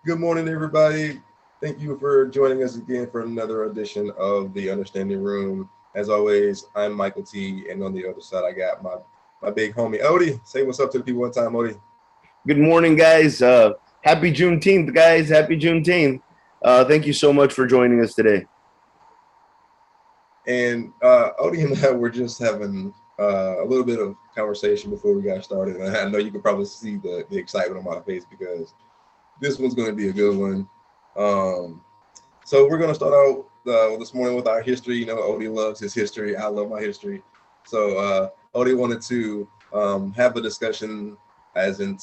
Good morning, everybody. Thank you for joining us again for another edition of the Understanding Room. As always, I'm Michael T, and on the other side, I got my big homie Odie. Say what's up to the people one time, Odie. Good morning, guys. Happy Juneteenth, guys. Happy Juneteenth. Thank you so much for joining us today. And Odie and I were just having a little bit of conversation before we got started. And I know you can probably see the excitement on my face because this one's going to be a good one. So we're going to start out this morning with our history. You know, Odie loves his history. I love my history. So Odie wanted to have a discussion as in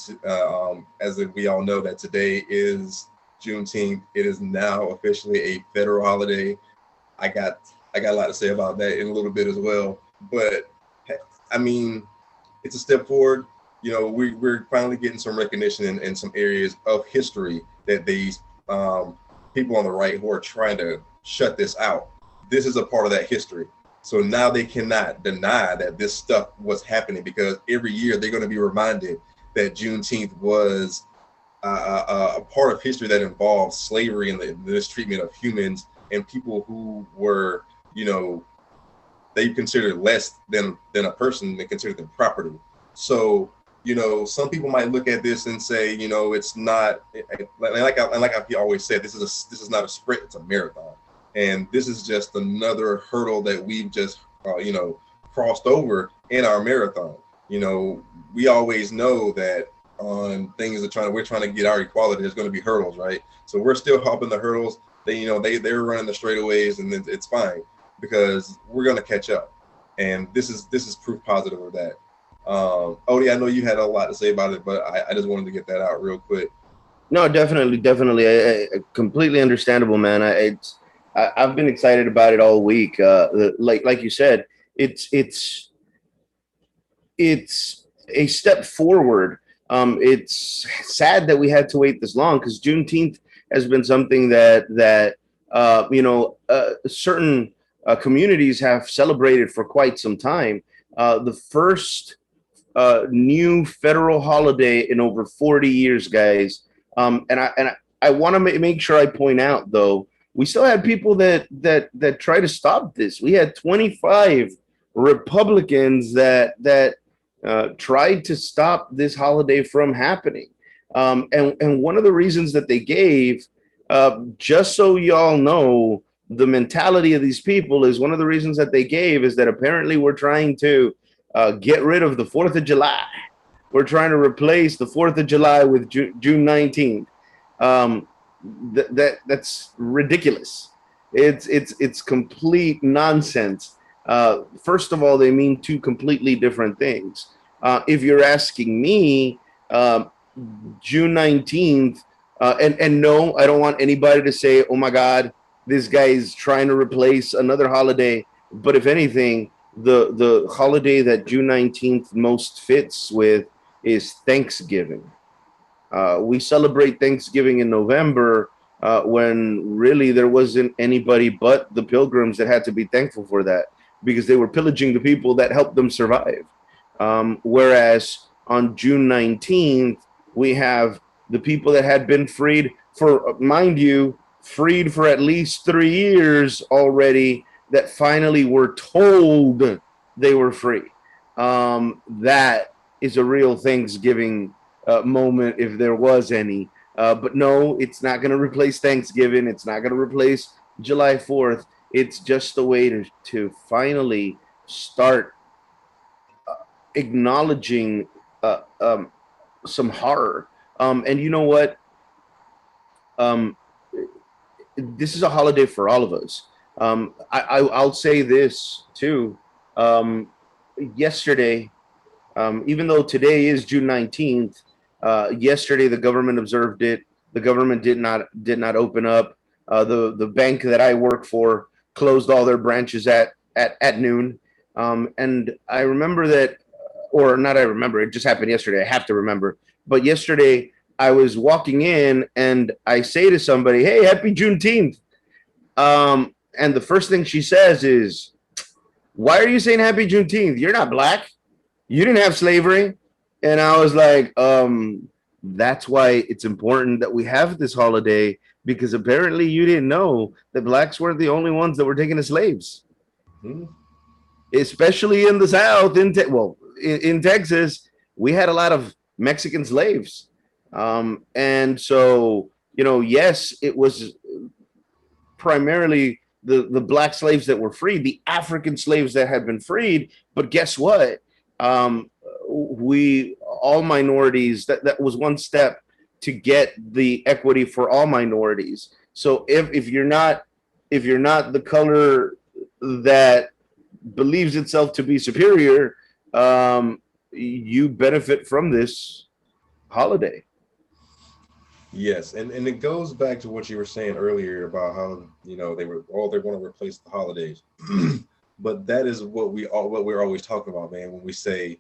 we all know that today is Juneteenth. It is now officially a federal holiday. I got a lot to say about that in a little bit as well. But I mean, it's a step forward. You know, we're finally getting some recognition in some areas of history that these people on the right who are trying to shut this out. This is a part of that history. So now they cannot deny that this stuff was happening because every year they're going to be reminded that Juneteenth was a part of history that involved slavery and the mistreatment of humans and people who were, you know, they considered less than a person, they considered them property. So, you know, some people might look at this and say, you know, it's not like I always said, this is not a sprint, it's a marathon, and this is just another hurdle that we've just crossed over in our marathon. You know, we always know that on things that we're trying to get our equality, there's going to be hurdles, right? So we're still hopping the hurdles. They're running the straightaways, and it's fine because we're going to catch up, and this is proof positive of that. Odie, I know you had a lot to say about it, but I just wanted to get that out real quick. No, definitely. I completely understandable, man. I've been excited about it all week. Like you said, it's a step forward. It's sad that we had to wait this long because Juneteenth has been something that certain communities have celebrated for quite some time. The first new federal holiday in over 40 years, guys. And I want to make sure I point out, though, we still had people that try to stop this. We had 25 Republicans that tried to stop this holiday from happening. And one of the reasons that they gave, just so y'all know, the mentality of these people is one of the reasons that they gave is that apparently we're trying to get rid of the 4th of July. We're trying to replace the 4th of July with June 19th. That's ridiculous. It's complete nonsense. First of all, they mean two completely different things. If you're asking me, June 19th, and no, I don't want anybody to say, oh my God, this guy is trying to replace another holiday. But if anything, the holiday that June 19th most fits with is Thanksgiving. We celebrate Thanksgiving in November when really there wasn't anybody but the pilgrims that had to be thankful for that because they were pillaging the people that helped them survive. Whereas on June 19th, we have the people that had been freed for, mind you, freed for at least 3 years already that finally were told they were free. That is a real Thanksgiving moment if there was any. But no, it's not going to replace Thanksgiving. It's not going to replace July 4th. It's just a way to finally start acknowledging some horror. And you know what? This is a holiday for all of us. I'll say this too. Yesterday, even though today is June 19th, yesterday the government observed it. The government did not open up. The bank that I work for closed all their branches at noon. And I remember that, or not. I remember it just happened yesterday. I have to remember. But yesterday I was walking in and I say to somebody, "Hey, happy Juneteenth." And the first thing she says is, "Why are you saying happy Juneteenth? You're not black. You didn't have slavery." And I was like, That's why it's important that we have this holiday, because apparently you didn't know that blacks weren't the only ones that were taken as slaves, Hmm. especially in the South. In Texas, we had a lot of Mexican slaves, and so yes, it was primarily the black slaves that were freed, the African slaves that had been freed. But guess what? We all minorities, that was one step to get the equity for all minorities. So if you're not the color that believes itself to be superior, you benefit from this holiday. Yes, and it goes back to what you were saying earlier about how they want to replace the holidays, but that is what we're always talking about, man. When we say,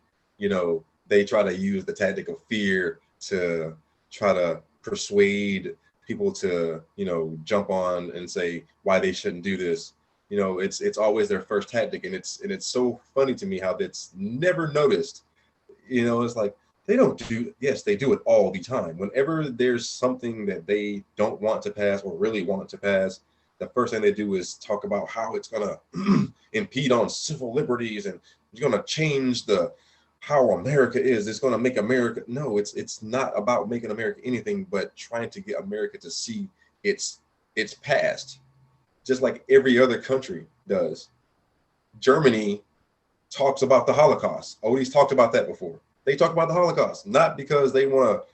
they try to use the tactic of fear to try to persuade people to jump on and say why they shouldn't do this. It's always their first tactic, and it's so funny to me how that's never noticed. It's like they don't do, yes, they do it all the time. Whenever there's something that they don't want to pass or really want to pass, the first thing they do is talk about how it's going to impede on civil liberties, and it's going to change the how America is. It's going to make America. No, it's not about making America anything but trying to get America to see its past, just like every other country does. Germany talks about the Holocaust. Odie's talked about that before. They talk about the Holocaust, not because they want to,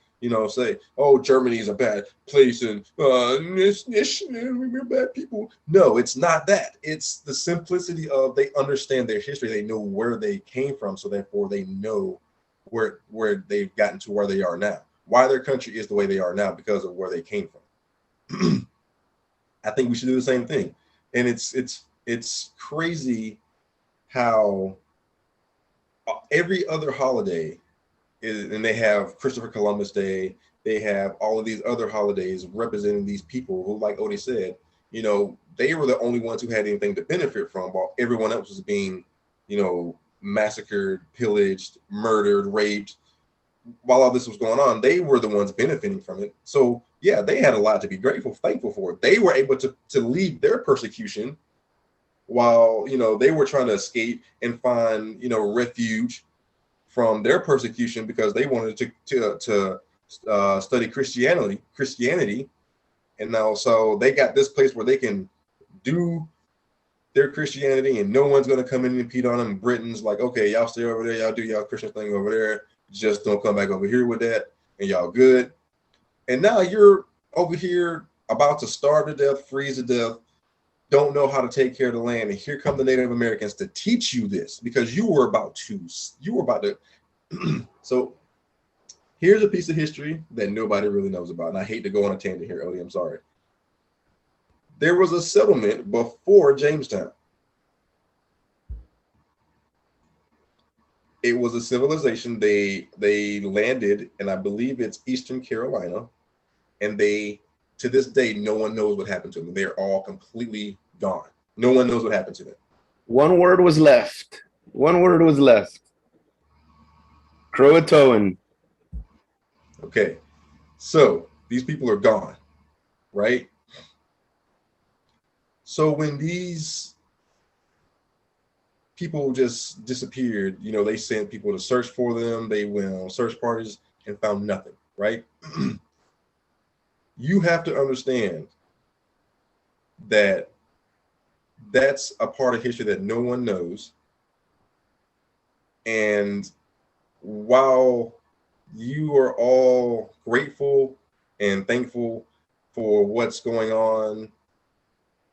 say, oh, Germany is a bad place and we're bad people. No, it's not that. It's the simplicity of they understand their history. They know where they came from, so therefore they know where they've gotten to where they are now. Why their country is the way they are now because of where they came from. I think we should do the same thing, and it's crazy how every other holiday is, and they have Christopher Columbus Day, they have all of these other holidays representing these people who, like Odie said, they were the only ones who had anything to benefit from, while everyone else was being, massacred, pillaged, murdered, raped. While all this was going on, they were the ones benefiting from it. So yeah, they had a lot to be thankful for. They were able to leave their persecution while they were trying to escape and find refuge from their persecution because they wanted to study Christianity, and now so they got this place where they can do their Christianity and no one's going to come in and impede on them. Britain's like, okay, y'all stay over there, y'all do y'all Christian thing over there, just don't come back over here with that, and y'all good. And now you're over here about to starve to death, freeze to death, don't know how to take care of the land, and here come the Native Americans to teach you this because you were about to. So here's a piece of history that nobody really knows about, and I hate to go on a tangent here, Odie, I'm sorry. There was a settlement before Jamestown. It was a civilization. They landed, and I believe it's Eastern Carolina, and they, to this day, no one knows what happened to them. They're all completely gone. No one knows what happened to them. One word was left. One word was left. Croatoan. Okay, so these people are gone, right? So when these people just disappeared, they sent people to search for them. They went on search parties and found nothing, right? You have to understand that that's a part of history that no one knows. And while you are all grateful and thankful for what's going on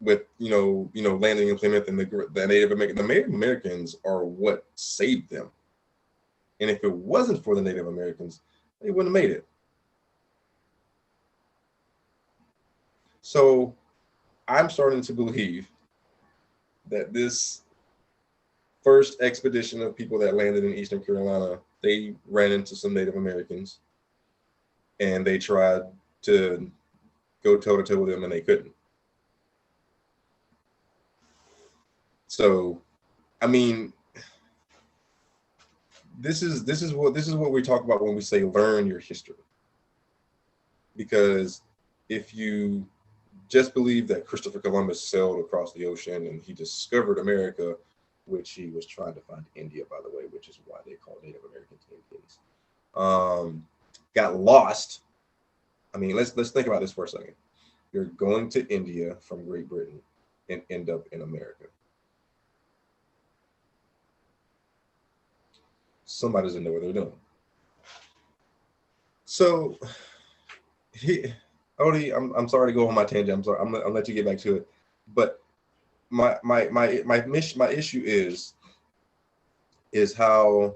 with landing in Plymouth and the Native Americans are what saved them. And if it wasn't for the Native Americans, they wouldn't have made it. So I'm starting to believe that this first expedition of people that landed in Eastern Carolina, they ran into some Native Americans and they tried to go toe to toe with them and they couldn't. So, I mean, this is what we talk about when we say learn your history. because if you just believe that Christopher Columbus sailed across the ocean and he discovered America, which he was trying to find India, by the way, which is why they call Native Americans Indians, got lost. I mean, let's think about this for a second. You're going to India from Great Britain and end up in America. Somebody doesn't know what they're doing. So, Odie, I'm sorry to go on my tangent. I'm sorry. I'll let you get back to it. But my issue is how,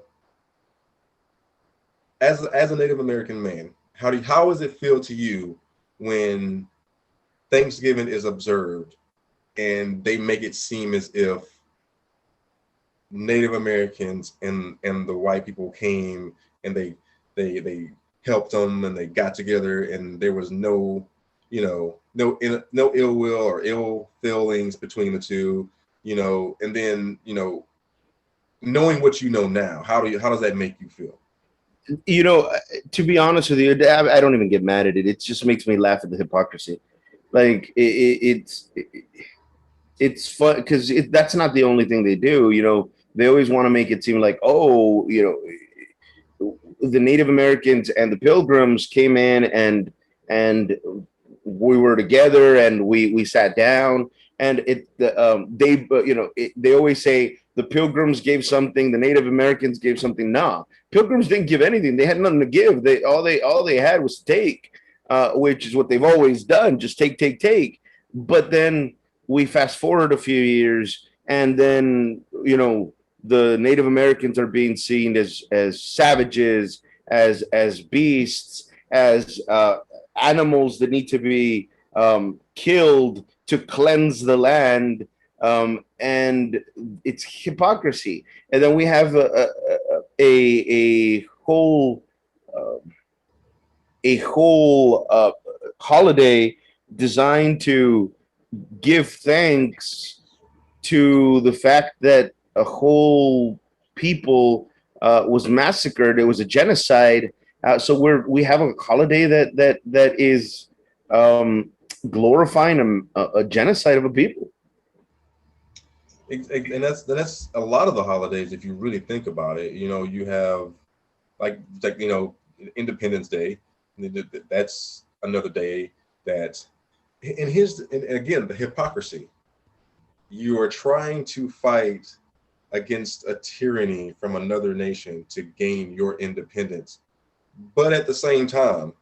as a Native American man, how does it feel to you when Thanksgiving is observed and they make it seem as if Native Americans and the white people came and they helped them and they got together and there was no ill will or ill feelings between the two, and then knowing what you know now, how does that make you feel? To be honest with you, I don't even get mad at it. It just makes me laugh at the hypocrisy. Like it's fun because that's not the only thing they do. They always want to make it seem like, oh, the Native Americans and the Pilgrims came in and we were together and we sat down and they always say the Pilgrims gave something, the Native Americans gave something. Nah, Pilgrims didn't give anything. They had nothing to give. All they had was to take, which is what they've always done. Just take. But then we fast forward a few years, and then the Native Americans are being seen as savages, as beasts, as animals that need to be killed to cleanse the land, and it's hypocrisy. And then we have a whole holiday designed to give thanks to the fact that a whole people was massacred. It was a genocide. So we have a holiday that is glorifying a genocide of a people. And that's a lot of the holidays. If you really think about it, you have like Independence Day. That's another day that, and again, the hypocrisy. You are trying to fight against a tyranny from another nation to gain your independence. But at the same time,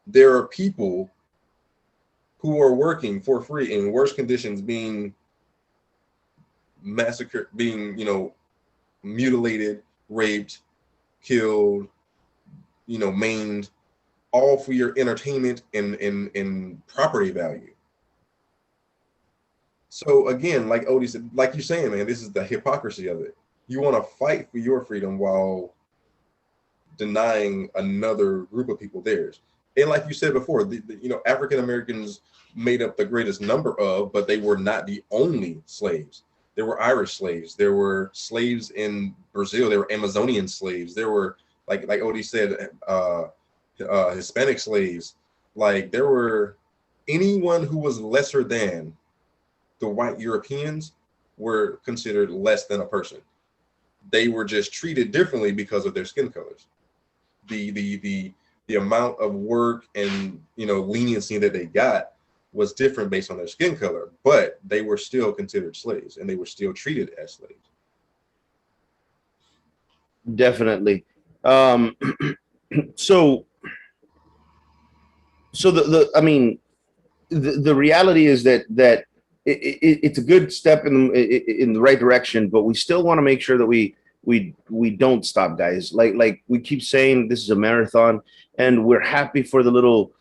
there are people who are working for free in worse conditions, being massacred, being, mutilated, raped, killed, maimed, all for your entertainment and property value. So again, like Odie said, like you're saying, man, this is the hypocrisy of it. You want to fight for your freedom while denying another group of people theirs. And like you said before, African Americans made up the greatest number of, but they were not the only slaves. There were Irish slaves. There were slaves in Brazil. There were Amazonian slaves. There were, like Odie said, Hispanic slaves. Like, there were anyone who was lesser than the white Europeans were considered less than a person. They were just treated differently because of their skin colors. The amount of work and leniency that they got was different based on their skin color, but they were still considered slaves and they were still treated as slaves. Definitely. So the reality is that it's a good step in the right direction, but we still want to make sure that we don't stop, guys. Like we keep saying, this is a marathon, and we're happy for the little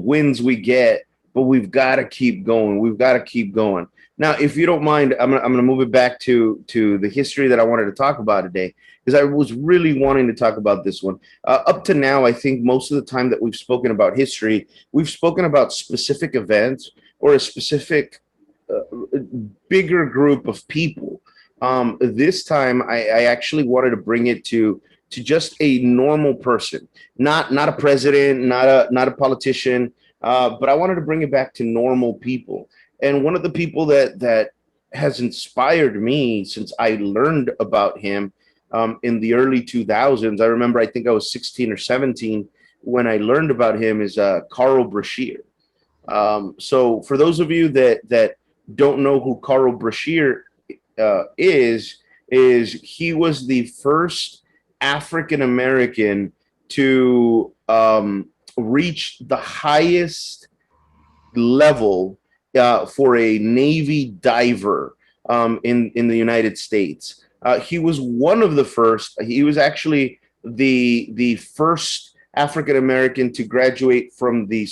wins we get, but we've got to keep going. We've got to keep going. Now, if you don't mind, I'm gonna move it back to the history that I wanted to talk about today, because I was really wanting to talk about this one. Up to now, I think most of the time that we've spoken about history, we've spoken about specific events or a specific bigger group of people. This time, I actually wanted to bring it to to just a normal person, not a president, not a politician, but I wanted to bring it back to normal people. And one of the people that has inspired me since I learned about him in the early 2000s. I remember, I think I was 16 or 17 when I learned about him, is Carl Brashear. So for those of you that don't know who Carl Brashear is he was the first African American to reach the highest level for a Navy diver in the United States. He was one of the first. He was actually the first African American to graduate from the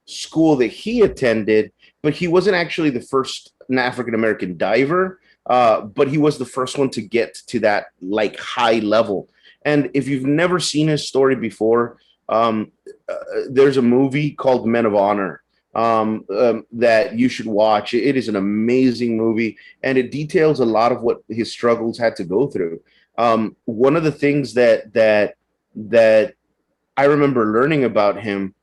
school that he attended, but he wasn't actually the first African American diver. But he was the first one to get to that like high level. And if you've never seen his story before, there's a movie called Men of Honor that you should watch. It is an amazing movie, and it details a lot of what his struggles had to go through. One of the things that I remember learning about him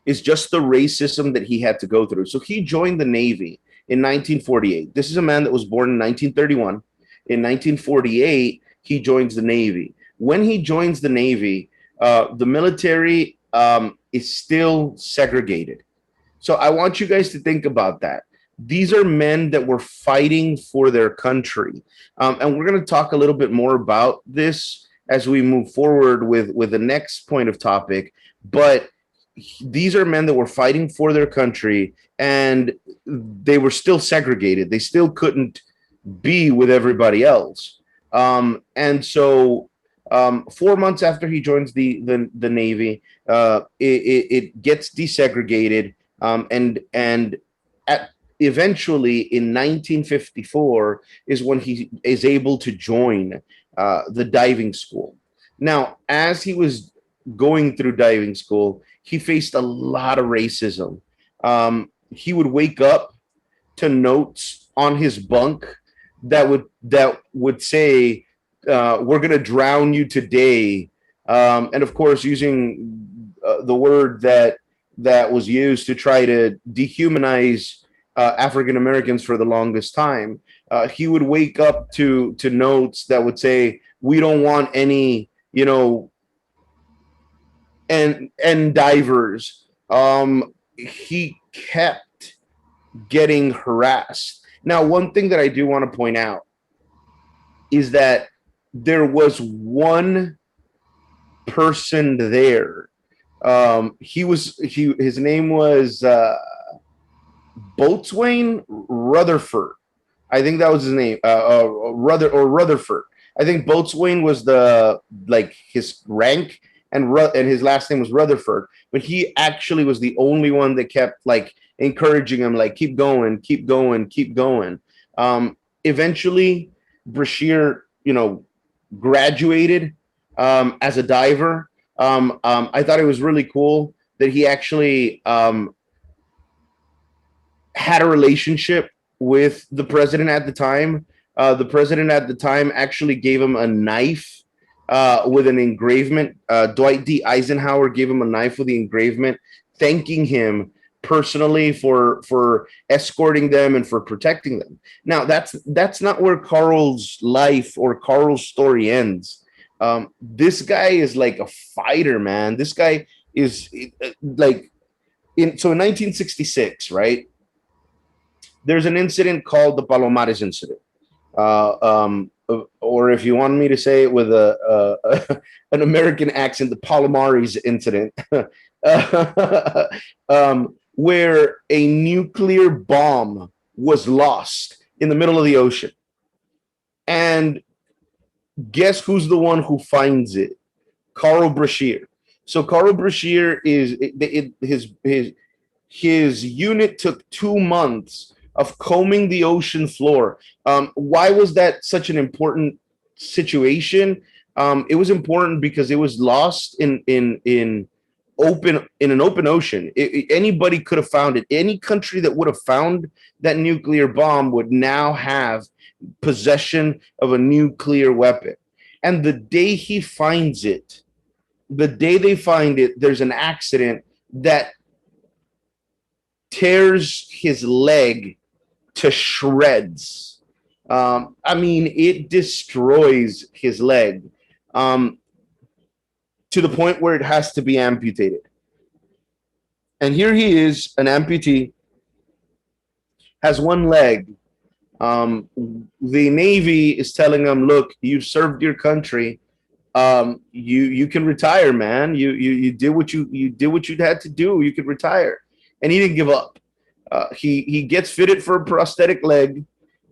is just the racism that he had to go through. So he joined the Navy in 1948. This is a man that was born in 1931. In 1948, he joins the Navy. When he joins the Navy, the military is still segregated. So I want you guys to think about that. These are men that were fighting for their country. And we're going to talk a little bit more about this as we move forward with the next point of topic. But these are men that were fighting for their country, and they were still segregated. They still couldn't be with everybody else. And so 4 months after he joins the Navy, it gets desegregated. And eventually in 1954 is when he is able to join the diving school. Now, as he was going through diving school, he faced a lot of racism. He would wake up to notes on his bunk that would say, "We're going to drown you today," and of course, using the word that was used to try to dehumanize African Americans for the longest time. He would wake up to notes that would say, "We don't want any, and divers." He kept getting harassed. Now, one thing that I do want to point out is that there was one person there. His name was Boatswain Rutherford. I think that was his name, Rutherford. I think Boatswain was his rank, and his last name was Rutherford. But he actually was the only one that kept encouraging him, keep going, keep going, keep going. Eventually, Brashear, graduated as a diver. I thought it was really cool that he actually had a relationship with the president at the time. The president at the time actually gave him a knife with an engravement. Dwight D. Eisenhower gave him a knife with the engravement, thanking him personally for escorting them and for protecting them. Now, that's not where Carl's life or Carl's story ends. This guy is like a fighter, man. This guy is in 1966, right? There's an incident called the Palomares incident. Or if you want me to say it with an American accent, the Palomares incident, where a nuclear bomb was lost in the middle of the ocean. And guess who's the one who finds it? Carl Brashear. So Carl Brashear his unit took 2 months of combing the ocean floor. Why was that such an important situation? It was important because it was lost in an open ocean. Anybody could have found it. Any country that would have found that nuclear bomb would now have possession of a nuclear weapon. And the day he finds it, the day they find it, there's an accident that tears his leg to shreds. I mean, it destroys his leg um, to the point where it has to be amputated. And here he is, an amputee, has one leg. The Navy is telling him, "Look, you served your country. You can retire, man. You did what you did what you had to do. You could retire." And he didn't give up. He gets fitted for a prosthetic leg,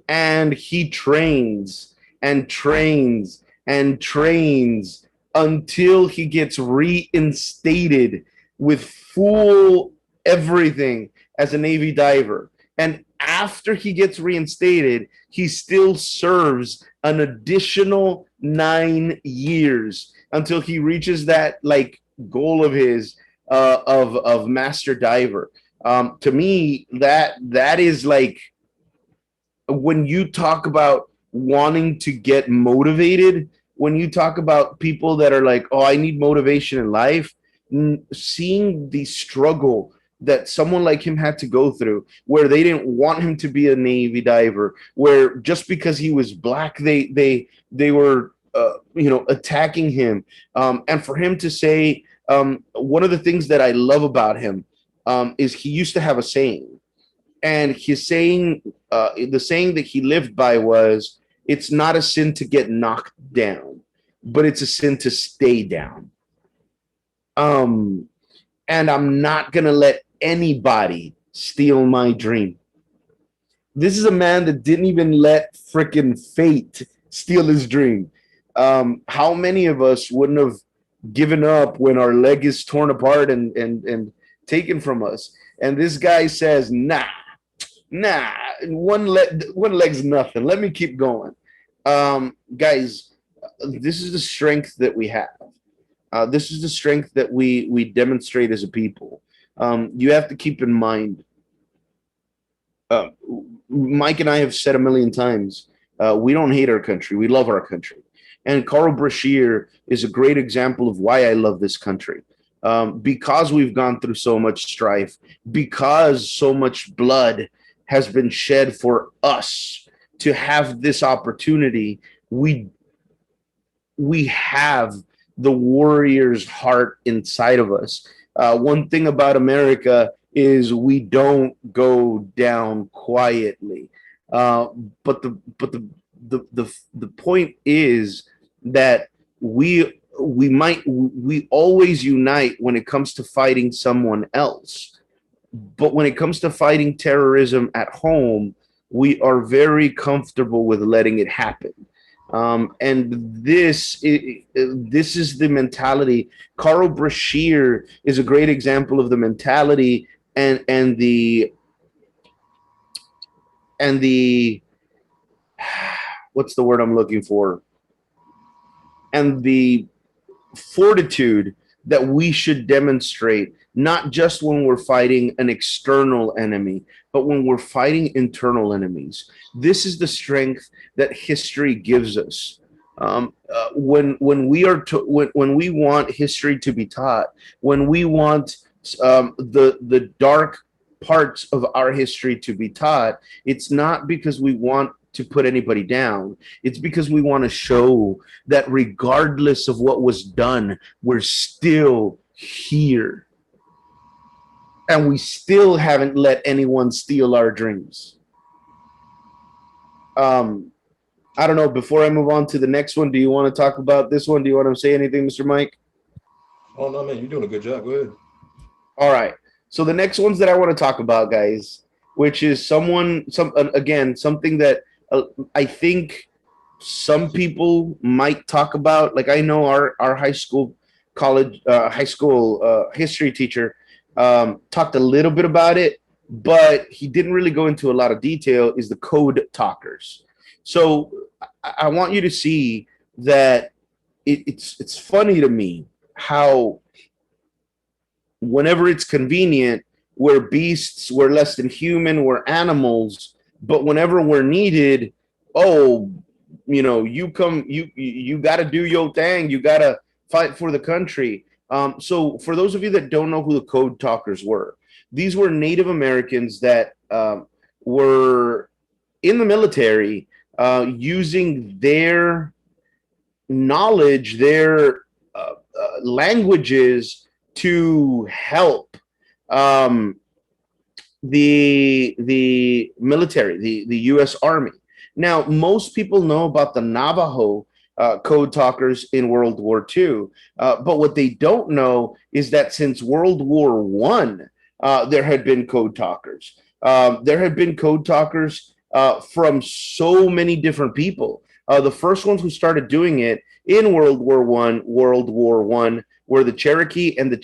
and he trains and trains and trains until he gets reinstated with full everything as a Navy diver. And after he gets reinstated, he still serves an additional 9 years until he reaches that like goal of his of master diver. To me, that is like when you talk about wanting to get motivated, when you talk about people that are like, oh, I need motivation in life, seeing the struggle that someone like him had to go through, where they didn't want him to be a Navy diver, where just because he was black, they were attacking him, and for him to say, one of the things that I love about him is he used to have a saying, and his saying, the saying that he lived by was, "It's not a sin to get knocked down, but it's a sin to stay down." And I'm not gonna let anybody steal my dream. This is a man that didn't even let freaking fate steal his dream. How many of us wouldn't have given up when our leg is torn apart and taken from us? And this guy says, nah, one leg's nothing. Let me keep going. Guys, this is the strength that we have. This is the strength that we demonstrate as a people. You have to keep in mind, uh, Mike and I have said a million times, we don't hate our country. We love our country. And Carl Brashear is a great example of why I love this country. Because we've gone through so much strife, because so much blood has been shed for us to have this opportunity, we have the warrior's heart inside of us. One thing about America is we don't go down quietly. Uh, but the point is that we always unite when it comes to fighting someone else. But when it comes to fighting terrorism at home, we are very comfortable with letting it happen. And this is the mentality. Carl Brashear is a great example of the mentality and the what's the word I'm looking for? And the fortitude that we should demonstrate, not just when we're fighting an external enemy, but when we're fighting internal enemies. This is the strength that history gives us. When we are when we want history to be taught, when we want the dark parts of our history to be taught, it's not because we want to put anybody down. It's because we want to show that regardless of what was done, we're still here. And we still haven't let anyone steal our dreams. I don't know. Before I move on to the next one, do you want to talk about this one? Do you want to say anything, Mr. Mike? Oh no, man, you're doing a good job. Go ahead. All right. So the next ones that I want to talk about, guys, which is again, something that I think some people might talk about. Like I know our high school history teacher talked a little bit about it, but he didn't really go into a lot of detail. Is the code talkers. So I want you to see that it's funny to me how whenever it's convenient, we're beasts, we're less than human, we're animals, but whenever we're needed, oh, you got to do your thing. You got to fight for the country. So for those of you that don't know who the Code Talkers were, these were Native Americans that were in the military, using their knowledge, their languages to help um, the military, the U.S. Army. Now, most people know about the Navajo code talkers in World War II, but what they don't know is that since World War One, there had been code talkers. There had been code talkers from so many different people. The first ones who started doing it in World War One, were the Cherokee and the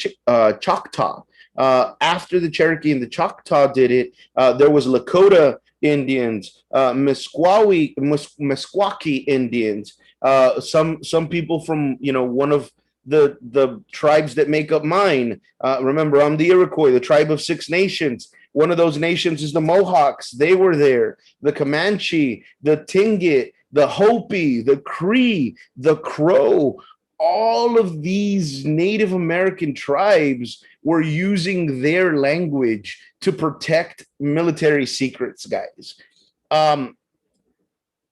Choctaw. After the Cherokee and the Choctaw did it, there was Lakota Indians, Meskwaki Indians, some people from one of the tribes that make up mine. Remember, I'm the Iroquois, the tribe of Six Nations. One of those nations is the Mohawks. They were there. The Comanche, the Tlingit, the Hopi, the Cree, the Crow. All of these Native American tribes were using their language to protect military secrets, guys. Um,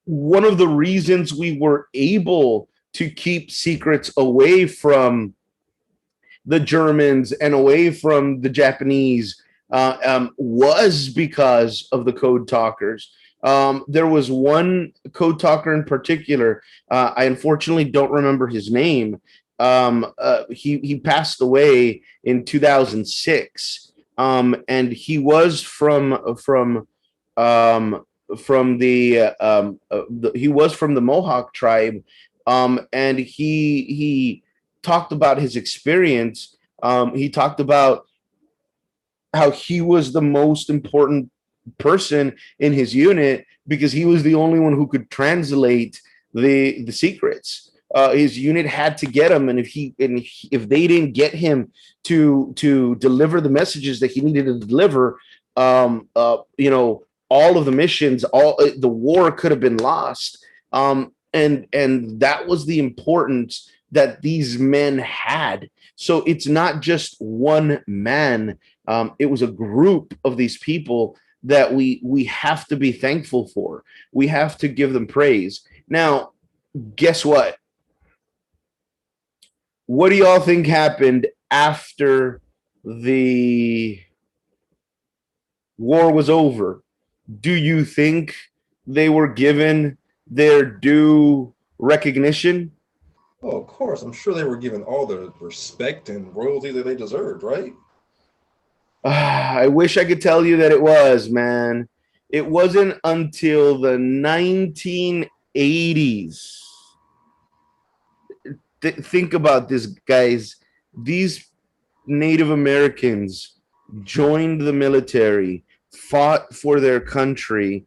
One of the reasons we were able to keep secrets away from the Germans and away from the Japanese was because of the code talkers. There was one code talker in particular. I unfortunately don't remember his name. He passed away in 2006, and he was he was from the Mohawk tribe, and he talked about his experience. He talked about how he was the most important person in his unit because he was the only one who could translate the secrets. His unit had to get him, and if they didn't get him to deliver the messages that he needed to deliver, all of the missions, all the war could have been lost. And that was the importance that these men had. So it's not just one man. It was a group of these people that we have to be thankful for. We have to give them praise. Now, guess what? What do y'all think happened after the war was over? Do you think they were given their due recognition? Oh, of course. I'm sure they were given all the respect and royalty that they deserved, right? I wish I could tell you that it was, man. It wasn't until the 1980s. Think about this, guys. These Native Americans joined the military, fought for their country,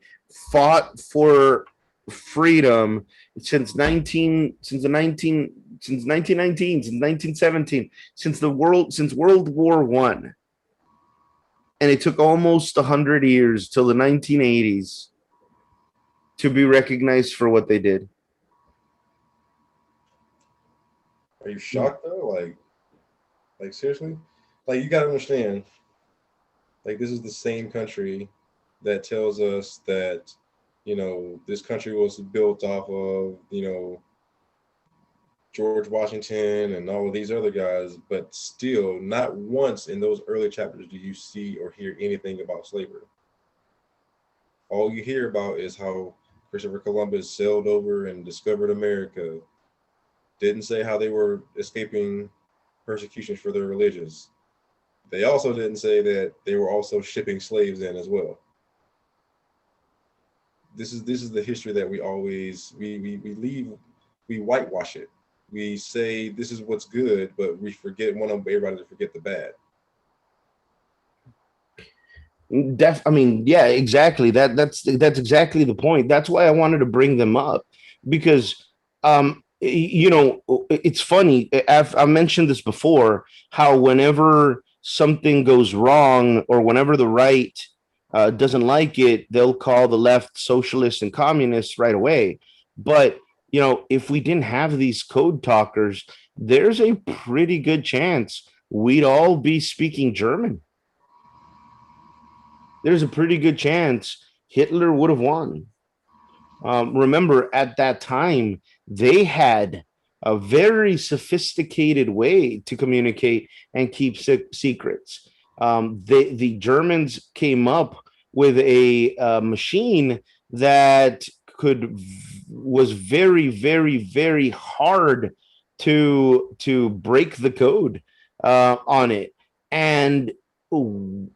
fought for freedom since 1919, since 1917, since World War One. And it took almost 100 years till the 1980s to be recognized for what they did. Are you shocked though? Like seriously? Like you gotta understand, like this is the same country that tells us that, this country was built off of, George Washington and all of these other guys, but still not once in those early chapters do you see or hear anything about slavery. All you hear about is how Christopher Columbus sailed over and discovered America. Didn't say how they were escaping persecutions for their religions. They also didn't say that they were also shipping slaves in as well. This is the history that we always we whitewash it. We say this is what's good, but we want everybody to forget the bad. I mean, yeah, exactly. That's exactly the point. That's why I wanted to bring them up because, it's funny. I've mentioned this before. How whenever something goes wrong or whenever the right doesn't like it, they'll call the left socialists and communists right away. But if we didn't have these code talkers, there's a pretty good chance we'd all be speaking German. There's a pretty good chance Hitler would have won. Remember, at that time, they had a very sophisticated way to communicate and keep secrets. The Germans came up with a machine that was very, very, very hard to break the code on it, and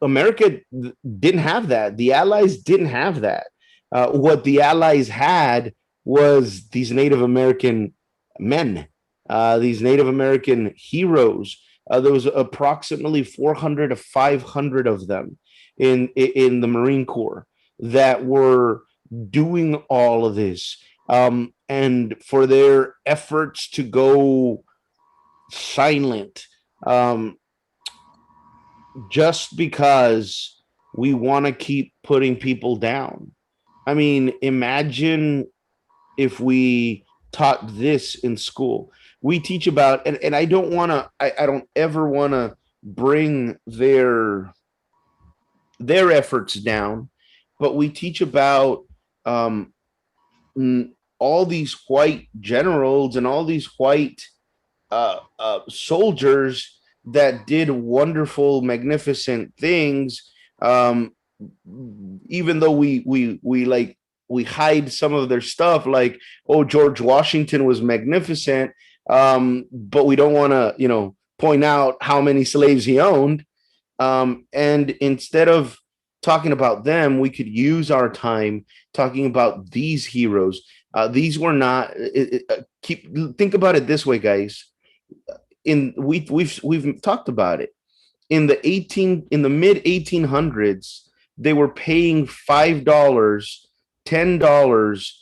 America didn't have that. The Allies didn't have that. What the Allies had was these Native American men, these Native American heroes. There was approximately 400 to 500 of them in the Marine Corps that were doing all of this. And for their efforts to go silent, um, just because we want to keep putting people down. I mean, imagine if we taught this in school. We teach about, and I don't want to, I don't ever want to bring their efforts down, but we teach about um, all these white generals and all these white soldiers that did wonderful, magnificent things. Um, Even though we hide some of their stuff, like, oh, George Washington was magnificent, but we don't want to point out how many slaves he owned. And instead of talking about them, we could use our time talking about these heroes. These were not keep think about it this way, guys. We've talked about it in the mid 1800s. They were paying $5, $10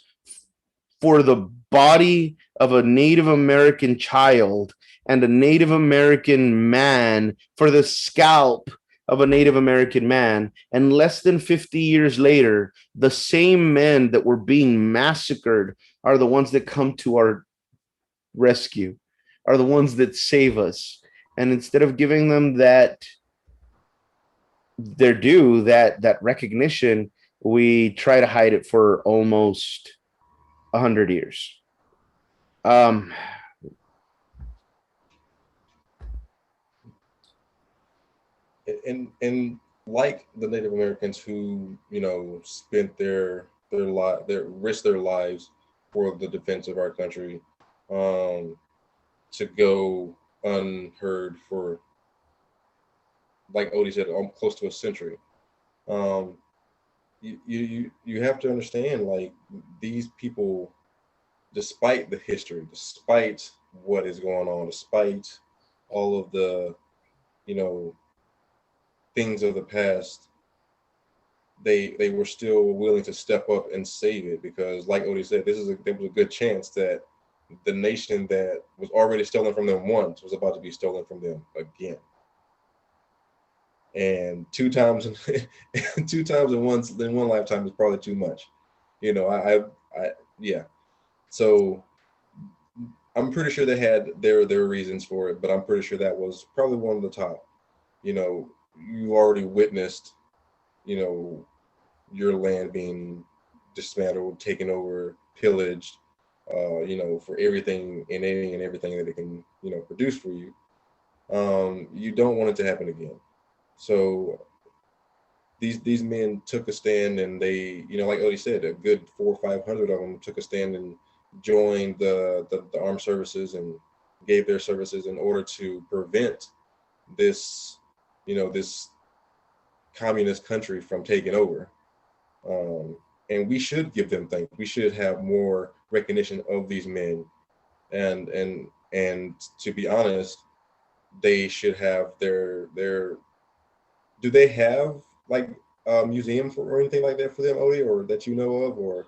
for the body of a Native American child and a Native American man, for the scalp of a Native American man. And less than 50 years later, the same men that were being massacred are the ones that come to our rescue, are the ones that save us. And instead of giving them that their due, that recognition, we try to hide it for almost 100 years. Um, And like the Native Americans who spent their risked their lives for the defense of our country, um, to go unheard for, like Odie said, close to a century. Um, you have to understand, like, these people, despite the history, despite what is going on, despite all of the you know things of the past, they were still willing to step up and save it, because, like Odie said, there was a good chance that the nation that was already stolen from them once was about to be stolen from them again. And two times, two times in one lifetime is probably too much. I yeah. So I'm pretty sure they had their reasons for it, but I'm pretty sure that was probably one of the top. You already witnessed, you know, your land being dismantled, taken over, pillaged, for everything and any and everything that it can, produce for you. You don't want it to happen again. So these men took a stand, and they, like Odie said, a good 400 or 500 of them took a stand and joined the armed services and gave their services in order to prevent this, this communist country from taking over. Um, and we should give them thanks. We should have more recognition of these men, and to be honest, they should have their. Do they have, like, a museum for or anything like that for them, Odie, or that you know of, or?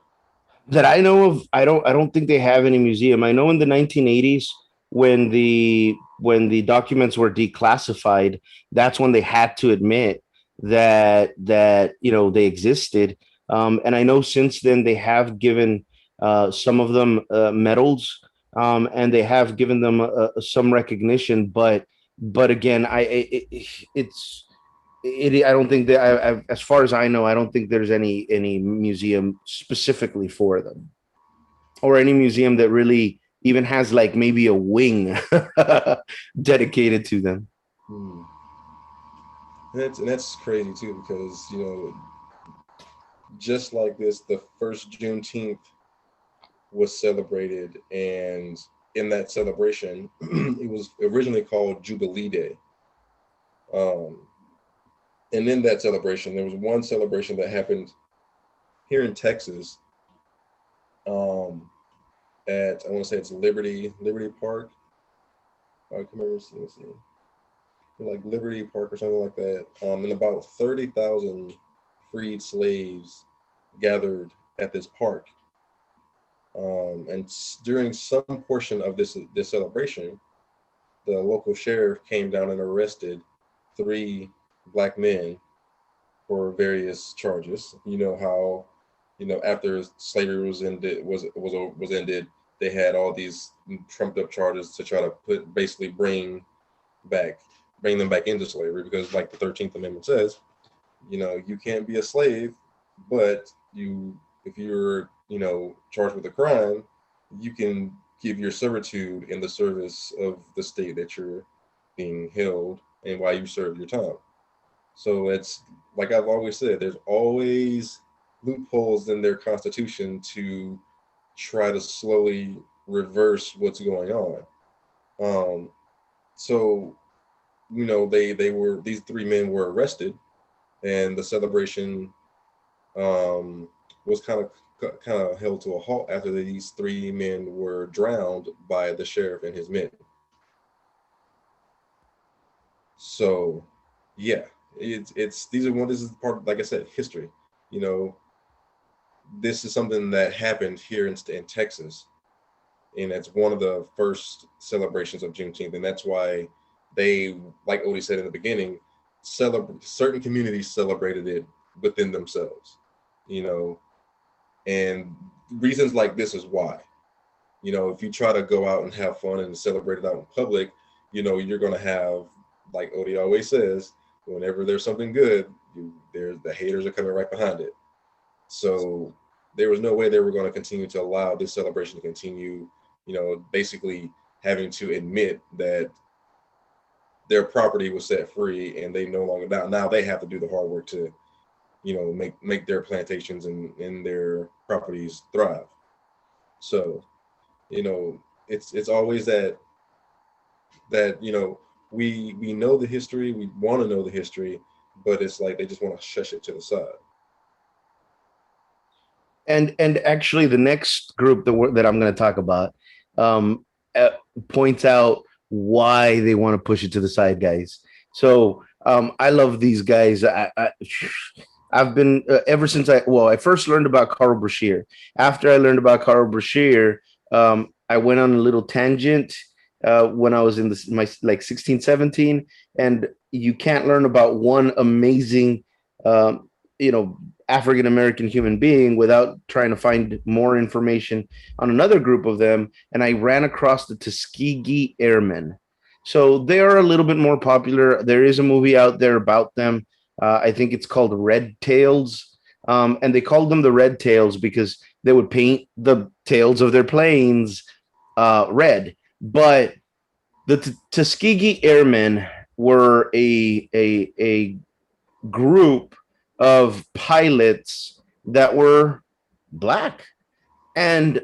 that I know of, I don't think they have any museum. I know in the 1980s, when the documents were declassified, that's when they had to admit that they existed. And I know since then they have given some of them medals, and they have given them some recognition. But again, it's I don't think that as far as I know, I don't think there's any museum specifically for them, or any museum that really even has like maybe a wing dedicated to them. Hmm. And that's crazy too, because just like this, the first Juneteenth was celebrated, and in that celebration, it was originally called Jubilee Day. Um, and in that celebration, there was one celebration that happened here in Texas, um, at I want to say it's Liberty Park. I can remember seeing like Liberty Park or something like that. And about 30,000 freed slaves gathered at this park. And during some portion of this celebration, the local sheriff came down and arrested three black men for various charges. You know how, after slavery was ended, they had all these trumped up charges to try to basically back bring them back into slavery, because like the 13th Amendment says, you can't be a slave, but if you're charged with a crime, you can give your servitude in the service of the state that you're being held and while you serve your time. So it's like I've always said, there's always loopholes in their constitution to try to slowly reverse what's going on. Um, so these three men were arrested, and the celebration was kind of held to a halt after these three men were drowned by the sheriff and his men. So, yeah, it's these are one. This is part, like I said, history. You know, this is something that happened here in Texas, and it's one of the first celebrations of Juneteenth, and that's why they, like Odie said in the beginning, celebrate certain communities celebrated it within themselves. You know, and reasons like this is why. If you try to go out and have fun and celebrate it out in public, you're gonna have, like Odie always says, whenever there's something good, there's the haters are coming right behind it. So there was no way they were going to continue to allow this celebration to continue. Basically having to admit that their property was set free, and they no longer now they have to do the hard work to make their plantations and their properties thrive. So it's always that we know the history, we want to know the history, but it's like they just want to shush it to the side. And actually, the next group that I'm going to talk about um, uh, points out why they want to push it to the side, guys. So I love these guys. I've been ever since I first learned about Carl Brashear. After I learned about Carl Brashear, I went on a little tangent when I was in my like 16, 17, and you can't learn about one amazing, um, you know, African American human being without trying to find more information on another group of them. And I ran across the Tuskegee Airmen. So they are a little bit more popular. There is a movie out there about them. I think it's called Red Tails. And they called them the Red Tails because they would paint the tails of their planes red. But the Tuskegee Airmen were a group of pilots that were black, and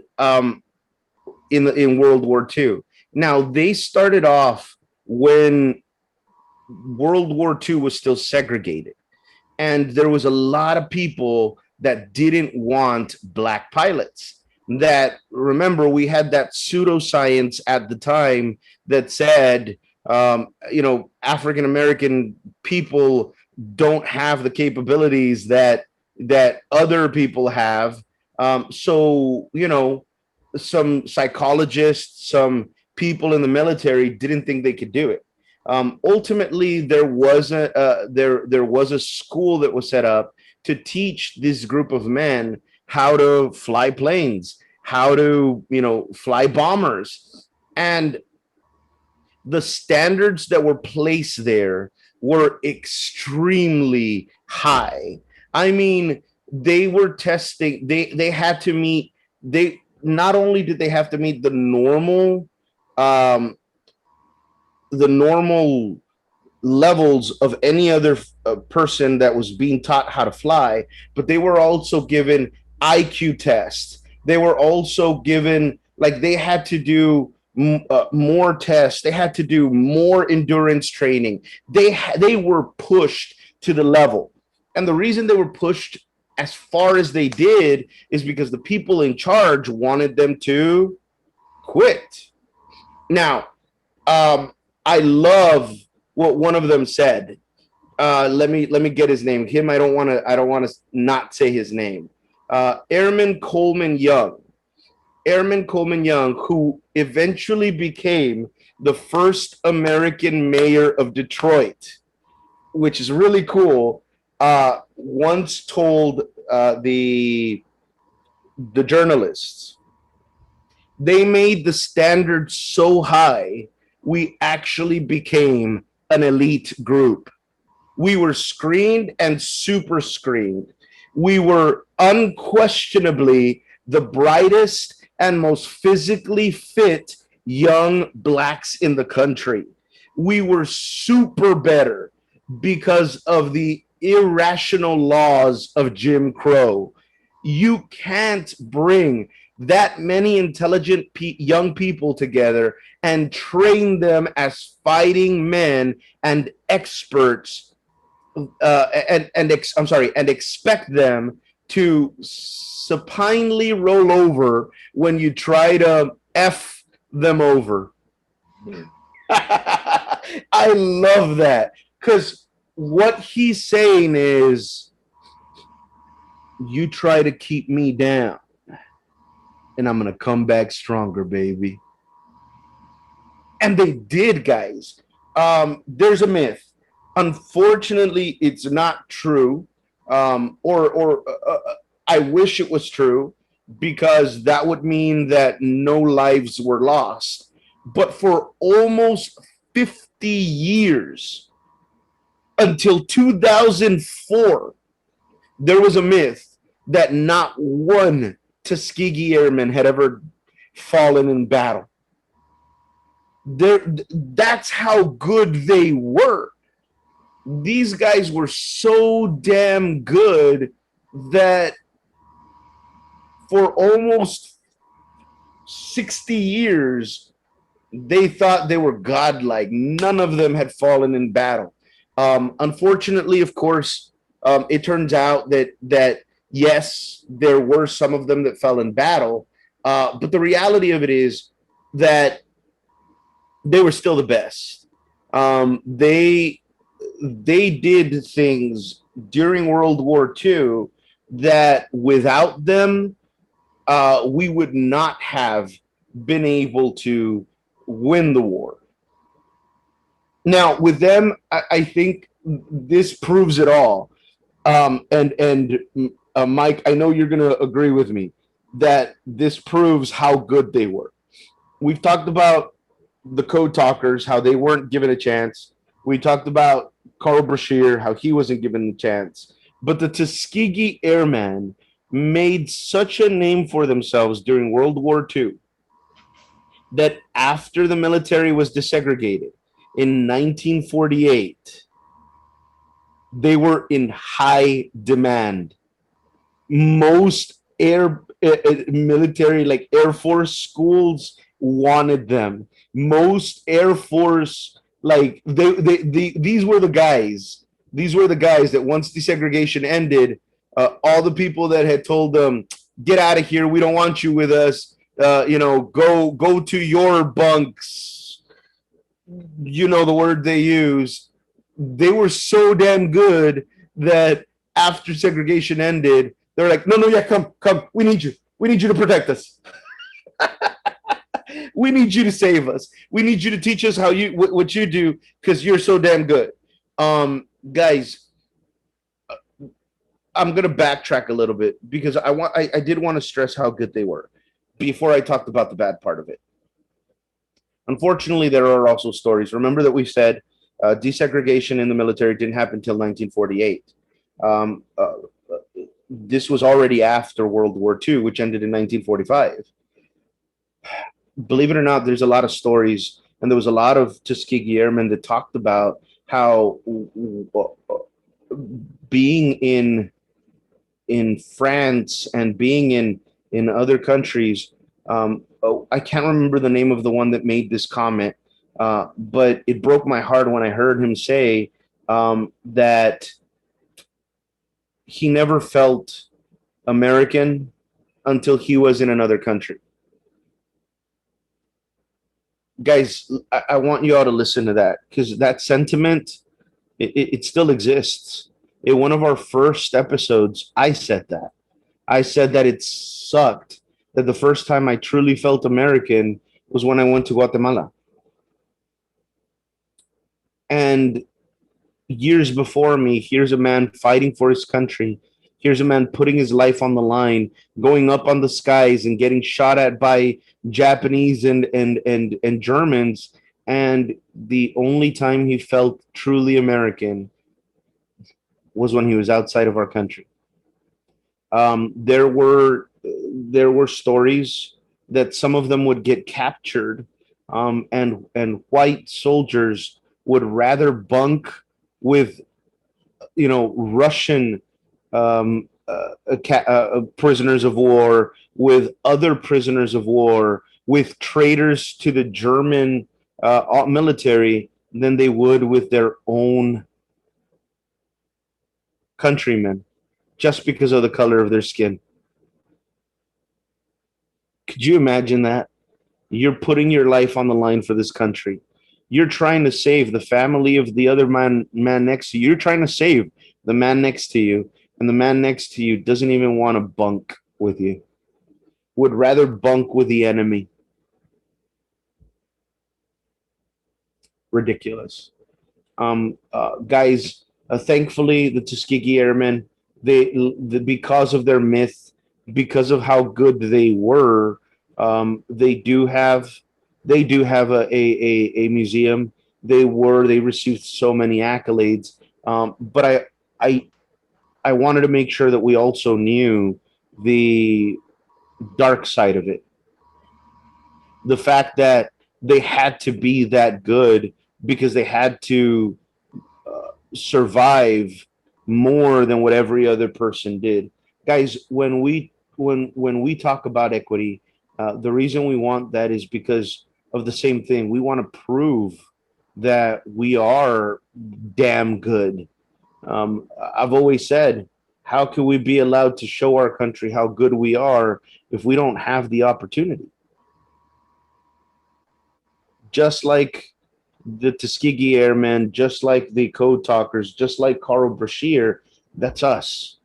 in World War II. Now they started off when World War II was still segregated, and there was a lot of people that didn't want black pilots. That, remember, we had that pseudoscience at the time that said, African American people don't have the capabilities that other people have. So some psychologists, some people in the military didn't think they could do it. Ultimately, there was a school that was set up to teach this group of men how to fly planes. how to, fly bombers. And the standards that were placed there were extremely high. I mean, they were testing, they had to meet, they not only did they have to meet um the normal levels of any other person that was being taught how to fly, but they were also given IQ tests. They were also given, like, they had to do more tests. They had to do more endurance training. They were pushed to the level, and the reason they were pushed as far as they did is because the people in charge wanted them to quit. Now, I love what one of them said. Let me get his name. Him, I don't want to not say his name. Airman Coleman Young. Airman Coleman Young, who eventually became the first American mayor of Detroit, which is really cool. Once told the journalists, they made the standard so high, we actually became an elite group. We were screened and super screened. We were unquestionably the brightest and most physically fit young blacks in the country. We were super better because of the irrational laws of Jim Crow. You can't bring that many intelligent young people together and train them as fighting men and experts, and expect them to supinely roll over when you try to f them over. I love that, because what he's saying is, you try to keep me down and I'm going to come back stronger, baby. And they did, guys. There's a myth. Unfortunately, it's not true. Or I wish it was true, because that would mean that no lives were lost. But for almost 50 years, until 2004, there was a myth that not one Tuskegee Airman had ever fallen in battle. That's how good they were. These guys were so damn good that for almost 60 years, they thought they were godlike. None of them had fallen in battle. Unfortunately, of course, it turns out that yes, there were some of them that fell in battle, but the reality of it is that they were still the best. They did things during World War II that without them, we would not have been able to win the war. Now, with them, I think this proves it all. And Mike, I know you're going to agree with me that this proves how good they were. We've talked about the code talkers, how they weren't given a chance. We talked about Carl Brashear, how he wasn't given a chance. But the Tuskegee Airmen made such a name for themselves during World War II that after the military was desegregated in 1948, they were in high demand. Most military, like Air Force schools, wanted them. Most Air Force, like these were the guys. These were the guys that once desegregation ended, all the people that had told them, "Get out of here. We don't want you with us. Go to your bunks." You know the word they use. They were so damn good that after segregation ended, they're like, no, yeah, come. We need you. We need you to protect us. We need you to save us. We need you to teach us what you do, because you're so damn good. Guys, I'm gonna backtrack a little bit, because I did want to stress how good they were, before I talked about the bad part of it. Unfortunately, there are also stories. Remember that we said desegregation in the military didn't happen until 1948. Um, this was already after World War II, which ended in 1945. Believe it or not, there's a lot of stories, and there was a lot of Tuskegee Airmen that talked about how being in France and being in other countries. I can't remember the name of the one that made this comment, but it broke my heart when I heard him say that he never felt American until he was in another country. Guys, I want you all to listen to that, because that sentiment, it still exists. In one of our first episodes, I said that. I said that it sucked that the first time I truly felt American was when I went to Guatemala. And years before me, here's a man fighting for his country. Here's a man putting his life on the line, going up on the skies and getting shot at by Japanese and Germans. And the only time he felt truly American was when he was outside of our country. There were stories that some of them would get captured, and white soldiers would rather bunk with Russian prisoners of war, with other prisoners of war, with traitors to the German military than they would with their own countrymen, just because of the color of their skin. Could you imagine that? You're putting your life on the line for this country. You're trying to save the family of the other man next to you. You're trying to save the man next to you, and the man next to you doesn't even want to bunk with you. Would rather bunk with the enemy. Ridiculous. Guys, thankfully, the Tuskegee Airmen, because of their myth, because of how good they were, they do have a museum. They received so many accolades, but I I wanted to make sure that we also knew the dark side of it. The fact that they had to be that good because they had to survive more than what every other person did. Guys, when we talk about equity, the reason we want that is because of the same thing. We want to prove that we are damn good. I've always said, how can we be allowed to show our country how good we are if we don't have the opportunity? Just like the Tuskegee Airmen, just like the Code Talkers, just like Carl Brashear, that's us.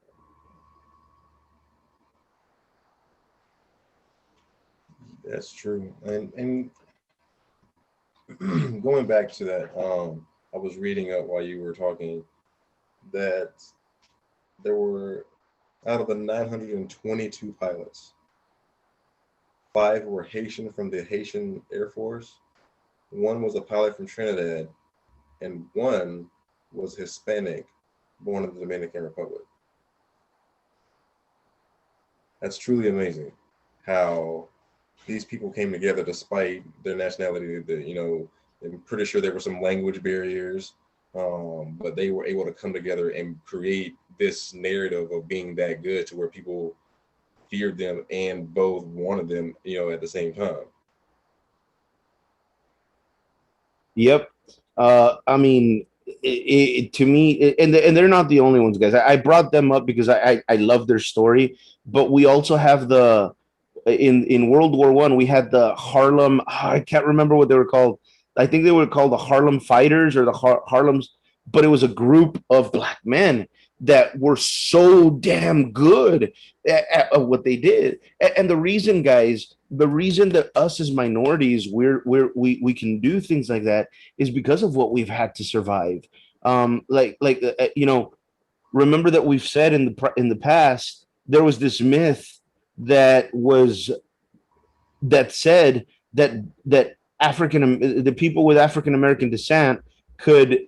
That's true. And going back to that, I was reading up while you were talking that there were, out of the 922 pilots, five were Haitian from the Haitian Air Force, one was a pilot from Trinidad, and one was Hispanic, born in the Dominican Republic. That's truly amazing how these people came together despite their nationality. I'm pretty sure there were some language barriers, but they were able to come together and create this narrative of being that good to where people feared them and both wanted them, at the same time. Yep. I mean, to me, and they're not the only ones, guys. I brought them up because I love their story, but we also have in World War One, we had the Harlem. I can't remember what they were called. I think they were called the Harlem Fighters or the Harlem's, but it was a group of black men that were so damn good at what they did. And the reason, guys, the reason that us as minorities we can do things like that is because of what we've had to survive. Remember that we've said in the past there was this myth that was that said that the people with African American descent could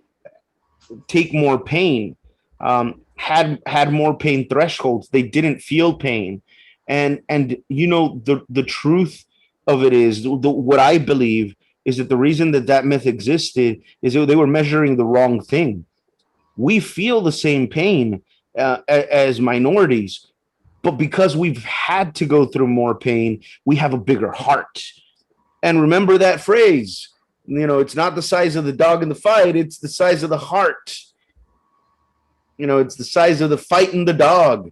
take more pain, had more pain thresholds. They didn't feel pain, and you know the truth of it is what I believe is that the reason that that myth existed is that they were measuring the wrong thing. We feel the same pain as minorities, but because we've had to go through more pain, we have a bigger heart. And remember that phrase. You know, it's not the size of the dog in the fight; it's the size of the heart. You know, it's the size of the fight in the dog,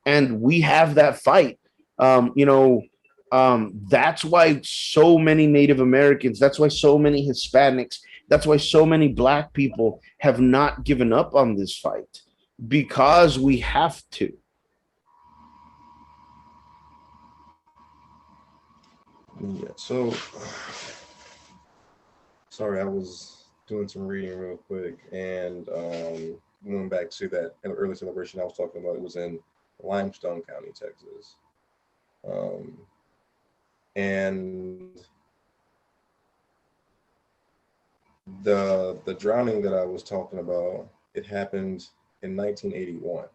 and we have that fight. You know, that's why so many Native Americans, that's why so many Hispanics, that's why so many Black people have not given up on this fight, because we have to. Yeah. So, sorry, I was doing some reading real quick, and going back to that early celebration I was talking about. It was in Limestone County, Texas, um, and the drowning that I was talking about, it happened in 1981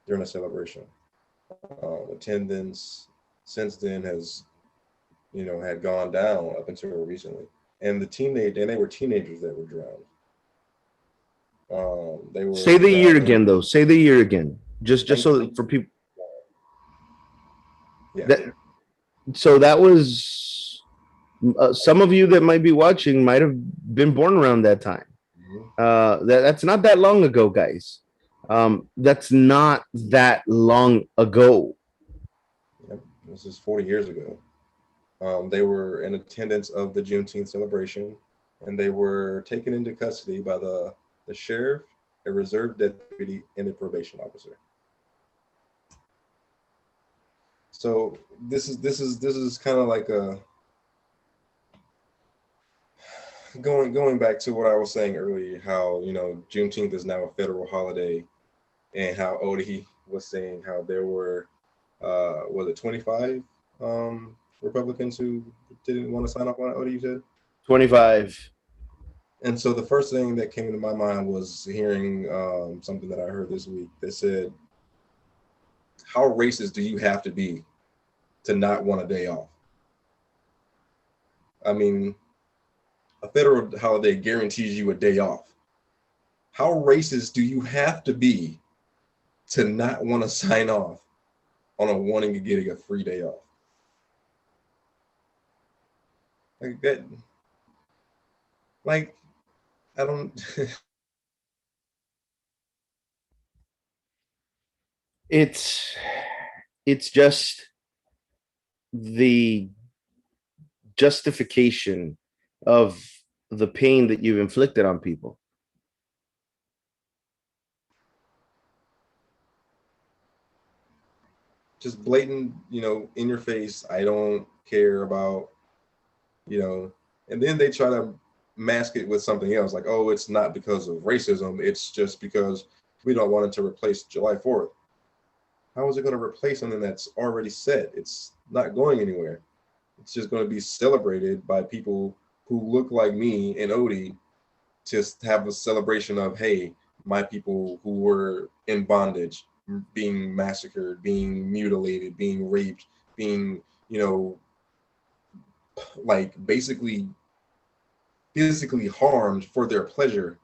during a celebration. Attendance since then has, had gone down up until recently. And they were teenagers that were drowned. They Say were the year drowning. again, though. Say the year again, just so 19, that for people yeah. that so that was some of you that might be watching might have been born around that time. Mhm. That's not that long ago, guys. That's not that long ago. Yep. This is 40 years ago. They were in attendance of the Juneteenth celebration, and they were taken into custody by the sheriff, a reserve deputy, and a probation officer. So this is kind of like a going back to what I was saying earlier, how Juneteenth is now a federal holiday, and how Odie was saying how there were was it 25 Republicans who didn't want to sign up on it. Odie, you said. 25. And so the first thing that came to my mind was hearing something that I heard this week that said, "How racist do you have to be to not want a day off?" I mean, a federal holiday guarantees you a day off. How racist do you have to be to not want to sign off on a wanting to get a free day off? Like that, like I don't. It's it's just the justification of the pain that you've inflicted on people. Just blatant, in your face. I don't care about, and then they try to mask it with something else, like, oh, it's not because of racism. It's just because we don't want it to replace July 4th. How is it going to replace something that's already set? It's not going anywhere. It's just going to be celebrated by people who look like me and Odie, just have a celebration of, hey, my people who were in bondage, being massacred, being mutilated, being raped, being, like basically physically harmed for their pleasure.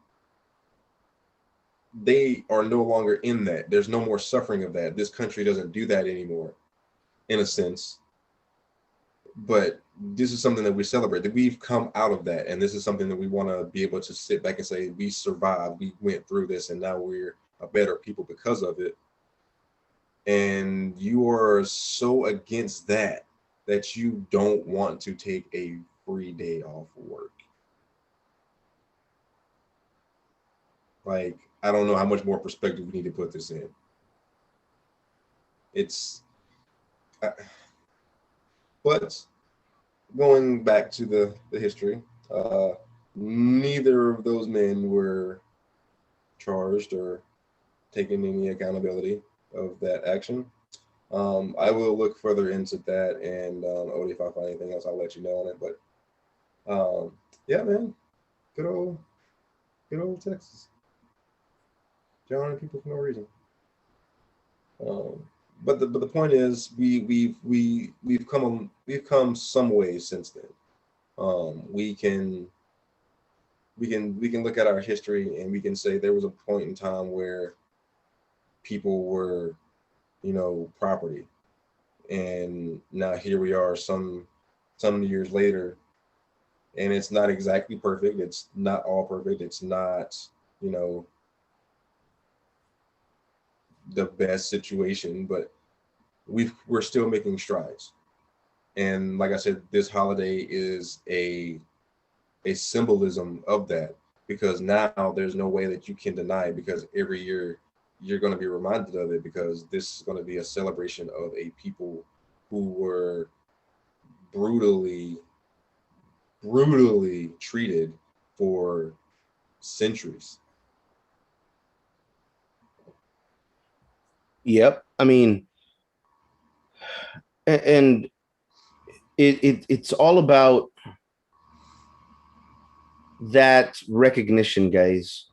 They are no longer in that. There's no more suffering of that. This country doesn't do that anymore, in a sense. But this is something that we celebrate, that we've come out of that, and this is something that we want to be able to sit back and say, we survived, we went through this, and now we're a better people because of it. And you are so against that that you don't want to take a free day off work. Like, I don't know how much more perspective we need to put this in. It's uh, but going back to the history, neither of those men were charged or taken any accountability of that action. I will look further into that, and Odie, if I find anything else, I'll let you know on it. But yeah, man, good old, good old Texas, drowning people for no reason. Um, but the point is, we've come some ways since then. We can look at our history and we can say there was a point in time where people were, property, and now here we are some years later, and it's not exactly perfect. It's not all perfect. It's not, you know, the best situation, but we're still making strides. And like I said, this holiday is a symbolism of that, because now there's no way that you can deny it, because every year you're going to be reminded of it, because this is going to be a celebration of a people who were brutally brutally treated for centuries. Yep. I mean, and it's all about that recognition, guys.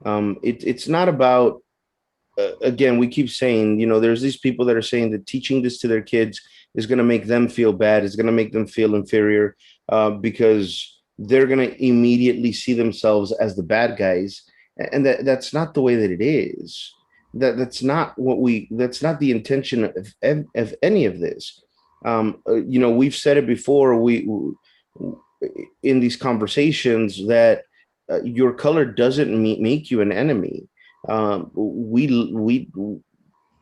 It's not about, again, we keep saying, there's these people that are saying that teaching this to their kids is going to make them feel bad, is going to make them feel inferior, because they're going to immediately see themselves as the bad guys, and that's not the way that it is. That's not the intention of any of this. We've said it before. We in these conversations that your color doesn't make you an enemy. We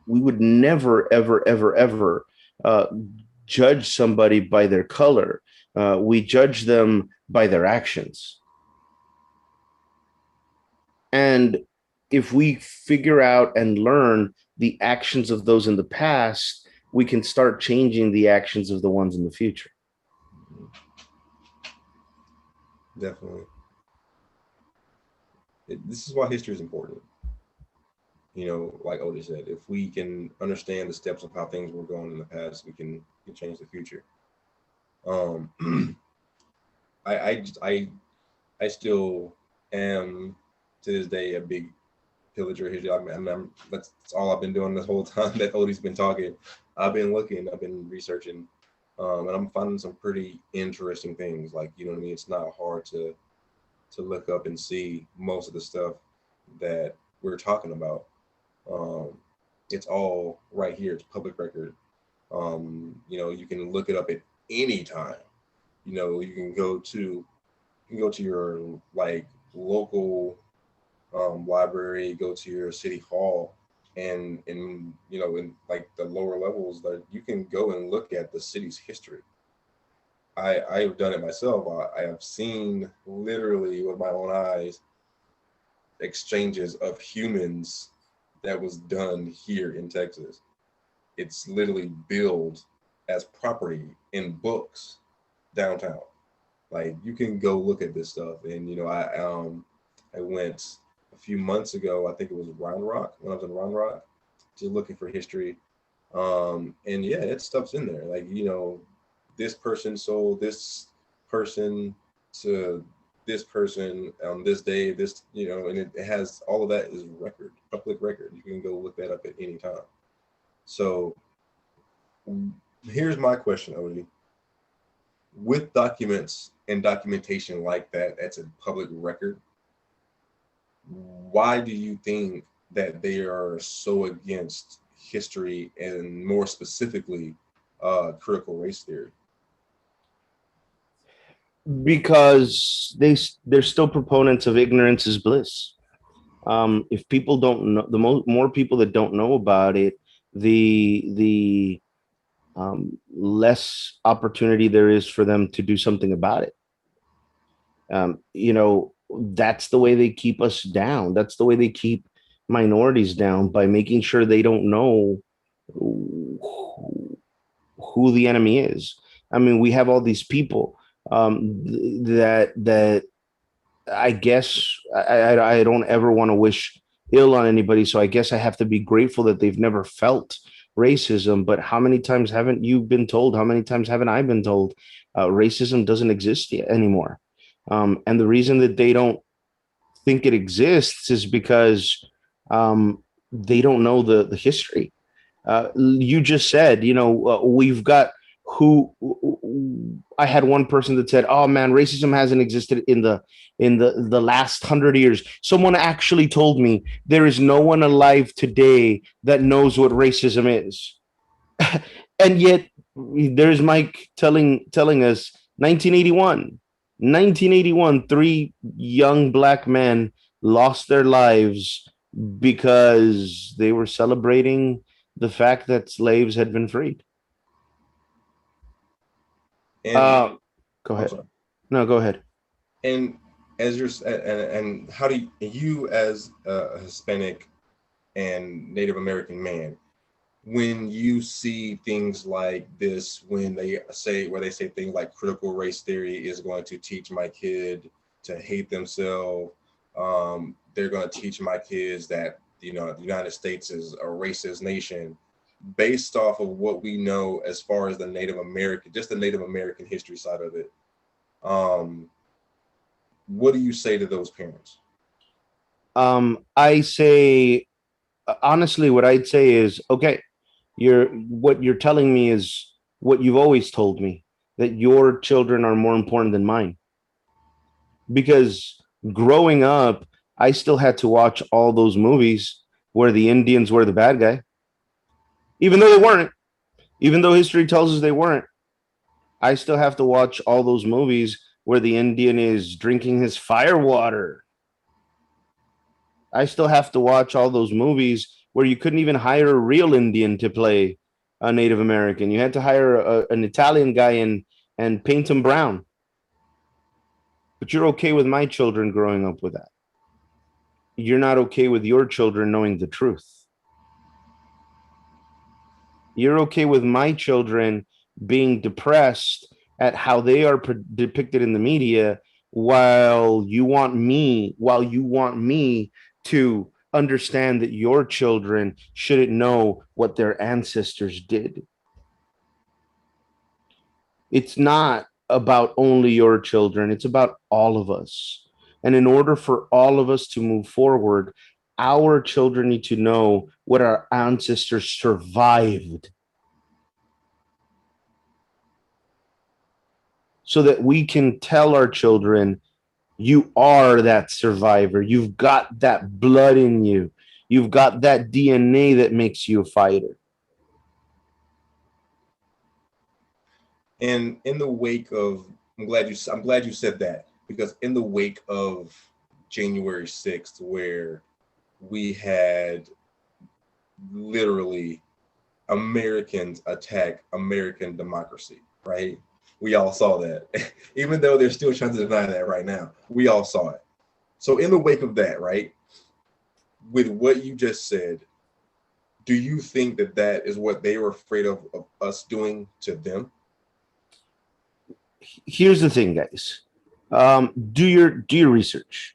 would never, ever, ever, ever judge somebody by their color. We judge them by their actions. And if we figure out and learn the actions of those in the past, we can start changing the actions of the ones in the future. Definitely. This is why history is important. Like Odie said, if we can understand the steps of how things were going in the past, we can change the future. Um, I still am to this day a big pillager history. That's all I've been doing this whole time that Odie's been talking. I've been looking, I've been researching, and I'm finding some pretty interesting things. Like, you know what I mean? It's not hard to look up and see most of the stuff that we're talking about. Um, it's all right here. It's public record. You can look it up at any time. You can go to your like local library, go to your city hall, and in like the lower levels, that you can go and look at the city's history. I've done it myself. I have seen literally with my own eyes exchanges of humans that was done here in Texas. It's literally billed as property in books downtown. Like, you can go look at this stuff, and I went a few months ago. I think it was Round Rock, when I was in Round Rock, just looking for history. And yeah, that stuff's in there. Like, this person sold this person to this person on this day. And it has all of that is record, public record. You can go look that up at any time. So here's my question, Odie. With documents and documentation like that, that's a public record, why do you think that they are so against history, and more specifically, critical race theory? Because they're still proponents of ignorance is bliss. If people don't know, the more people that don't know about it, the less opportunity there is for them to do something about it. That's the way they keep us down. That's the way they keep minorities down, by making sure they don't know who the enemy is. I mean, we have all these people that I guess I don't ever want to wish ill on anybody. So I guess I have to be grateful that they've never felt racism, but how many times haven't you been told? How many times haven't I been told racism doesn't exist yet anymore? And the reason that they don't think it exists is because they don't know the history. You just said, we've got who I had one person that said, "Oh man, racism hasn't existed in the last 100 years." Someone actually told me there is no one alive today that knows what racism is, and yet there's Mike telling us 1981, three young black men lost their lives because they were celebrating the fact that slaves had been freed. And Uh, Go I'm ahead. sorry. No, go ahead. And as you're and how do you as a Hispanic and Native American man, when you see things like this, when they say things like critical race theory is going to teach my kid to hate themselves, they're going to teach my kids that the United States is a racist nation, based off of what we know as far as just the Native American history side of it. Um, what do you say to those parents? I say honestly, what I'd say is, okay, what you're telling me is what you've always told me, that your children are more important than mine. Because growing up, I still had to watch all those movies where the Indians were the bad guy, even though they weren't. Even though history tells us they weren't, I still have to watch all those movies where the Indian is drinking his fire water. I still have to watch all those movies where you couldn't even hire a real Indian to play a Native American. You had to hire an Italian guy and paint him brown. But you're okay with my children growing up with that. You're not okay with your children knowing the truth. You're okay with my children being depressed at how they are depicted in the media, while you want me to understand that your children shouldn't know what their ancestors did. It's not about only your children, it's about all of us. And in order for all of us to move forward, our children need to know what our ancestors survived, so that we can tell our children, you are that survivor. You've got that blood in you. You've got that DNA that makes you a fighter. And in the wake of, I'm glad you said that, because in the wake of January 6th, where we had literally Americans attack American democracy, right? We all saw that. Even though they're still trying to deny that right now, we all saw it. So in the wake of that, right, with what you just said, do you think that that is what they were afraid of us doing to them? Here's the thing, guys. Do your research.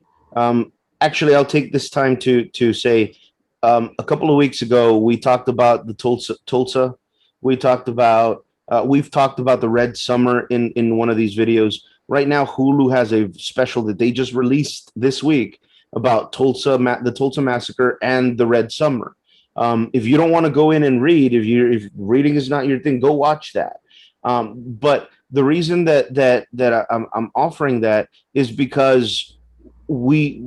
Actually, I'll take this time to say, a couple of weeks ago we talked about the Tulsa. We've talked about the Red Summer in one of these videos. Right now, Hulu has a special that they just released this week about the Tulsa massacre and the Red Summer. If you don't want to go in and read, if reading is not your thing, go watch that. But the reason that I'm offering that is because we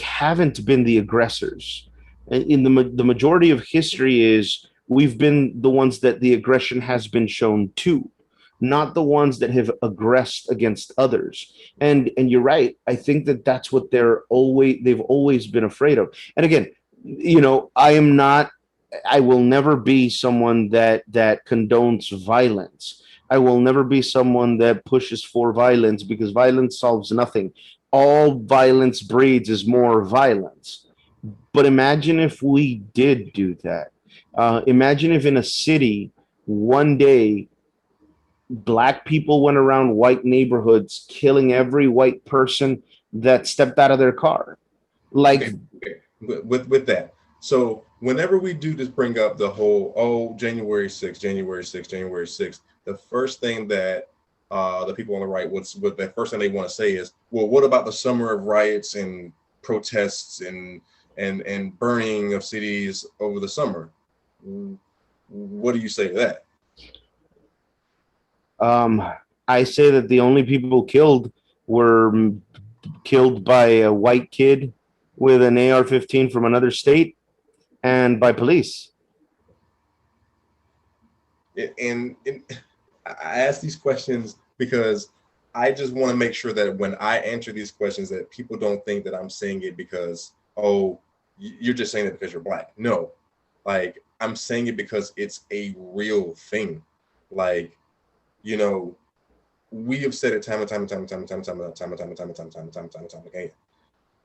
haven't been the aggressors. In the majority of history is we've been the ones that the aggression has been shown to, not the ones that have aggressed against others. And you're right. I think that that's what they've always been afraid of. And again, I will never be someone that condones violence. I will never be someone that pushes for violence, because violence solves nothing. All violence breeds is more violence. But imagine if we did do that. Imagine if in a city one day black people went around white neighborhoods killing every white person that stepped out of their car. Like, Okay, okay. With that, so whenever we do just bring up the whole, oh, January 6th, January 6th, January 6th, the first thing that the people on the right, what the first thing they want to say is, well, what about the summer of riots and protests and burning of cities over the summer? What do you say to that? I say that the only people killed were killed by a white kid with an AR-15 from another state and by police. And I ask these questions because I just want to make sure that when I answer these questions, that people don't think that I'm saying it because, oh, you're just saying it because you're black. No, like I'm saying it because it's a real thing. Like, you know, we have said it time and time and time and time and time and time and time and time and time and time and time and time and time and time again.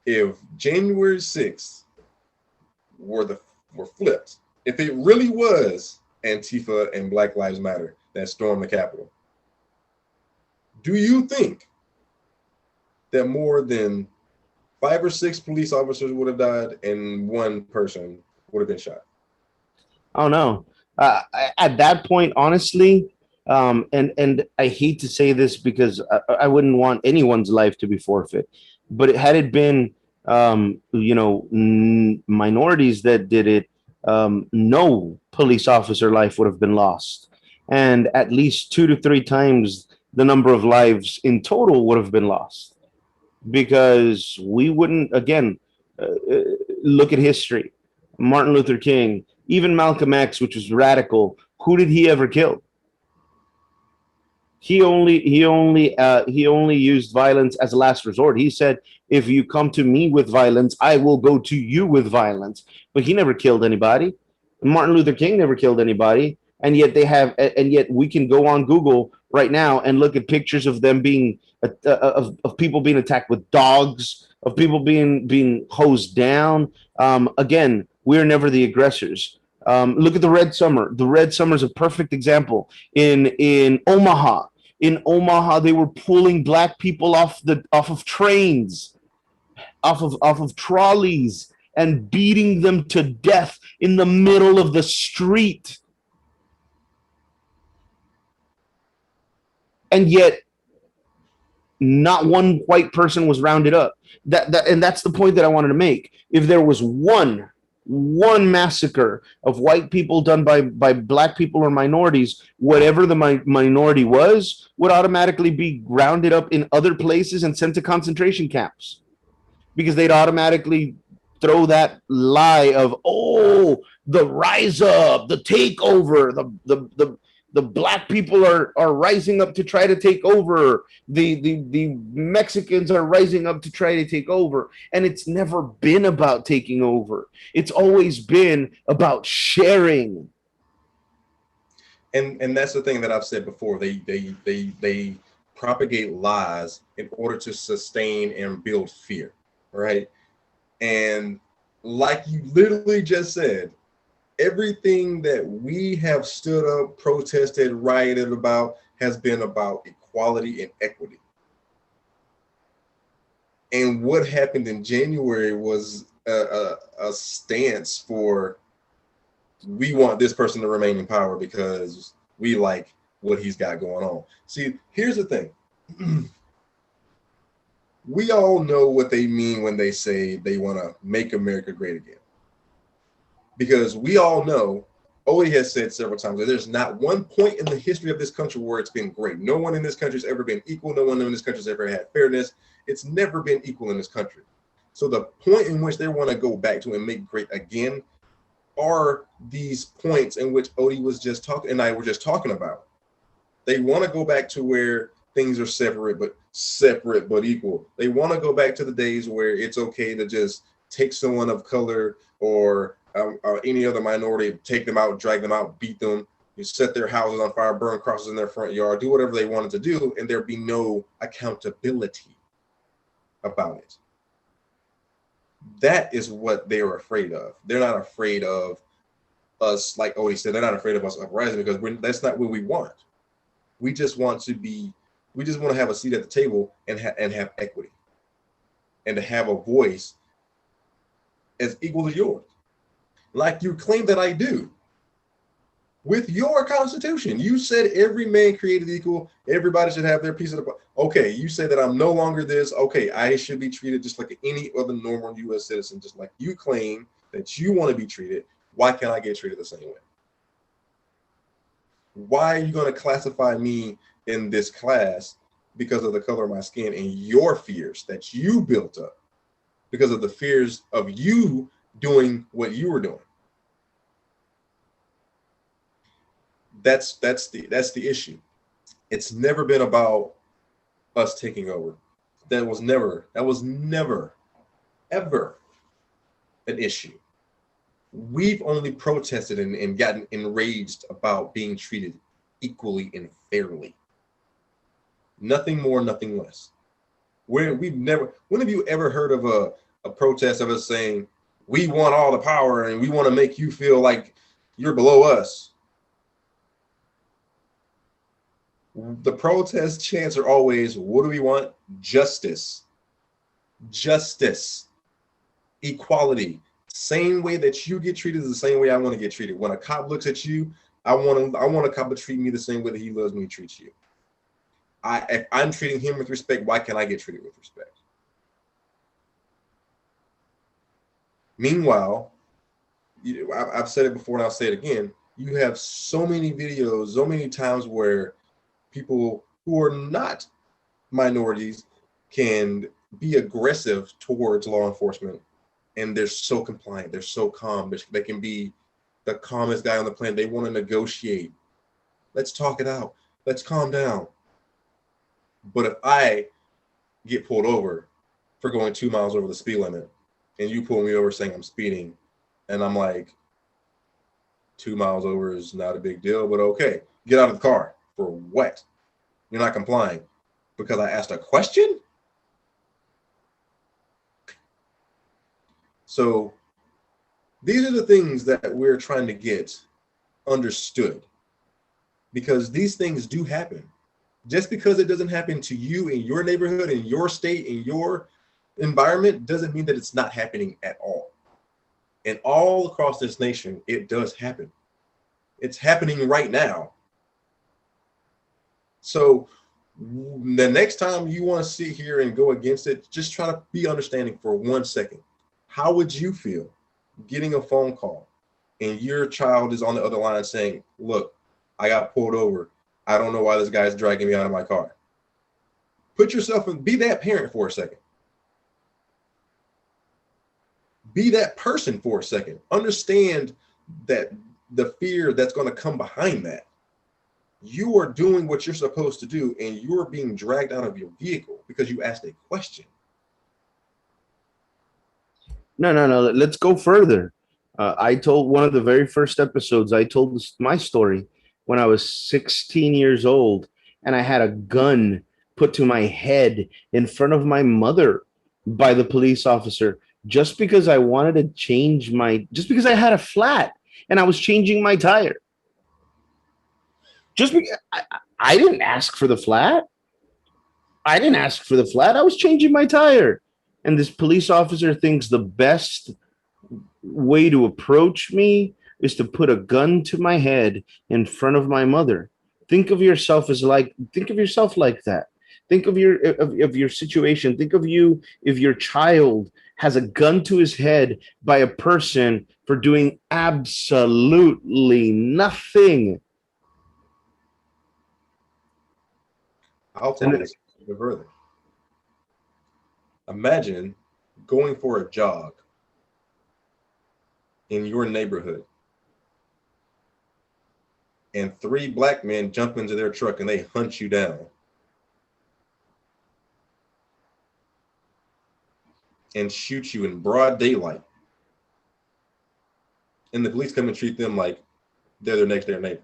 If January 6th were flipped, if it really was Antifa and Black Lives Matter that stormed the Capitol, do you think that more than 5 or 6 police officers would have died and one person would have been shot? Oh no. At that point, honestly, and I hate to say this because I wouldn't want anyone's life to be forfeit, but had it been, minorities that did it, no police officer life would have been lost, and at least 2 to 3 times the number of lives in total would have been lost because we wouldn't again look at history. Martin Luther King, even Malcolm X, which was radical. Who did he ever kill? He only used violence as a last resort. He said, "If you come to me with violence, I will go to you with violence." But he never killed anybody. Martin Luther King never killed anybody, and yet we can go on Google right now and look at pictures of them being of people being attacked with dogs, of people being hosed down. Again, we're never the aggressors. Look at the Red Summer. The Red Summer is a perfect example. In Omaha, they were pulling black people off of trains, off of trolleys, and beating them to death in the middle of the street. And yet, not one white person was rounded up. And that's the point that I wanted to make. If there was one massacre of white people done by black people or minorities, whatever the minority would automatically be rounded up in other places and sent to concentration camps, because they'd automatically throw that lie of, oh, the rise up, the takeover, the black people are rising up to try to take over. The Mexicans are rising up to try to take over. And it's never been about taking over. It's always been about sharing. And that's the thing that I've said before. They propagate lies in order to sustain and build fear, right? And like you literally just said, everything that we have stood up, protested, rioted about has been about equality and equity. And what happened in January was a stance for, we want this person to remain in power because we like what he's got going on. See, here's the thing. We all know what they mean when they say they want to make America great again. Because we all know, Odie has said several times, that there's not one point in the history of this country where it's been great. No one in this country has ever been equal. No one in this country has ever had fairness. It's never been equal in this country. So the point in which they want to go back to and make great again are these points in which Odie was just talking and I were just talking about. They want to go back to where things are separate but equal. They want to go back to the days where it's okay to just take someone of color or any other minority, take them out, drag them out, beat them, you set their houses on fire, burn crosses in their front yard, do whatever they wanted to do, and there be no accountability about it. That is what they're afraid of. They're not afraid of us, like Odie said, they're not afraid of us uprising because that's not what we want. We just want to have a seat at the table and have equity and to have a voice as equal as yours. like you claim that I do. With your Constitution, you said every man created equal. Everybody should have their piece of the pie. Okay, you say that I'm no longer this. Okay, I should be treated just like any other normal U.S. citizen, just like you claim that you want to be treated. Why can't I get treated the same way? Why are you going to classify me in this class because of the color of my skin and your fears that you built up because of the fears of you doing what you were doing? That's the issue. It's never been about us taking over. That was never ever an issue. We've only protested and gotten enraged about being treated equally and fairly. Nothing more, nothing less. When have you ever heard of a protest of us saying, we want all the power and we want to make you feel like you're below us? The protest chants are always, what do we want? Justice. Justice. Equality. Same way that you get treated is the same way I want to get treated. When a cop looks at you, I want a cop to treat me the same way that he loves me treats you. If I'm treating him with respect, why can't I get treated with respect? Meanwhile, I've said it before and I'll say it again, you have so many videos, so many times where people who are not minorities can be aggressive towards law enforcement, and they're so compliant, they're so calm, they can be the calmest guy on the planet. They want to negotiate. Let's talk it out. Let's calm down. But if I get pulled over for going 2 miles over the speed limit, and you pull me over saying I'm speeding, and I'm like, 2 miles over is not a big deal, but okay, get out of the car. For what? You're not complying because I asked a question? So these are the things that we're trying to get understood, because these things do happen. Just because it doesn't happen to you in your neighborhood, in your state, in your environment, doesn't mean that it's not happening at all. And all across this nation, it does happen. It's happening right now. So the next time you want to sit here and go against it, just try to be understanding for 1 second. How would you feel getting a phone call and your child is on the other line saying, look, I got pulled over. I don't know why this guy's dragging me out of my car. Put yourself in, be that parent for a second. Be that person for a second. Understand that the fear that's going to come behind that. You are doing what you're supposed to do, and you're being dragged out of your vehicle because you asked a question. No. Let's go further. I told one of the very first episodes, I told my story when I was 16 years old, and I had a gun put to my head in front of my mother by the police officer just because I wanted to just because I had a flat and I was changing my tire. Just because I didn't ask for the flat. I didn't ask for the flat. I was changing my tire. And this police officer thinks the best way to approach me is to put a gun to my head in front of my mother. Think of yourself like that. Think of your situation. Think of you if your child has a gun to his head by a person for doing absolutely nothing. I'll take this further. Imagine going for a jog in your neighborhood and 3 black men jump into their truck and they hunt you down and shoot you in broad daylight. And the police come and treat them like they're their next door neighbor.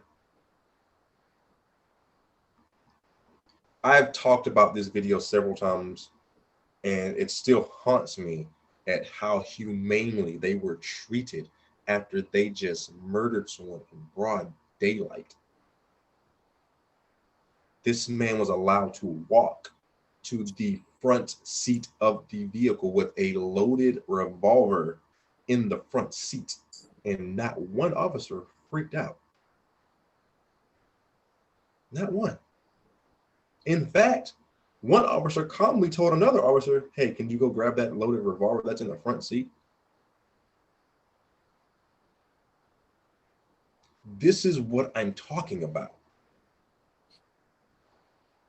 I've talked about this video several times, and it still haunts me at how humanely they were treated after they just murdered someone in broad daylight. This man was allowed to walk to the front seat of the vehicle with a loaded revolver in the front seat and not one officer freaked out. Not one. In fact, one officer calmly told another officer, "Hey, can you go grab that loaded revolver that's in the front seat?" This is what I'm talking about.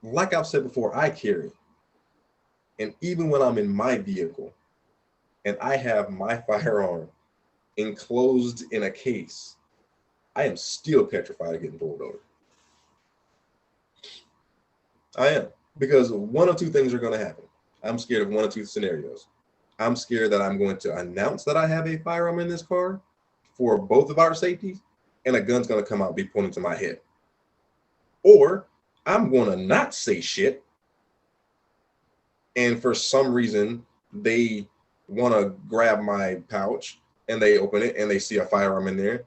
Like I've said before, I carry. And even when I'm in my vehicle and I have my firearm enclosed in a case, I am still petrified of getting pulled over. I am. Because one of two things are going to happen. I'm scared of one of two scenarios. I'm scared that I'm going to announce that I have a firearm in this car for both of our safeties, and a gun's going to come out and be pointing to my head. Or I'm going to not say shit, and for some reason, they want to grab my pouch, and they open it, and they see a firearm in there.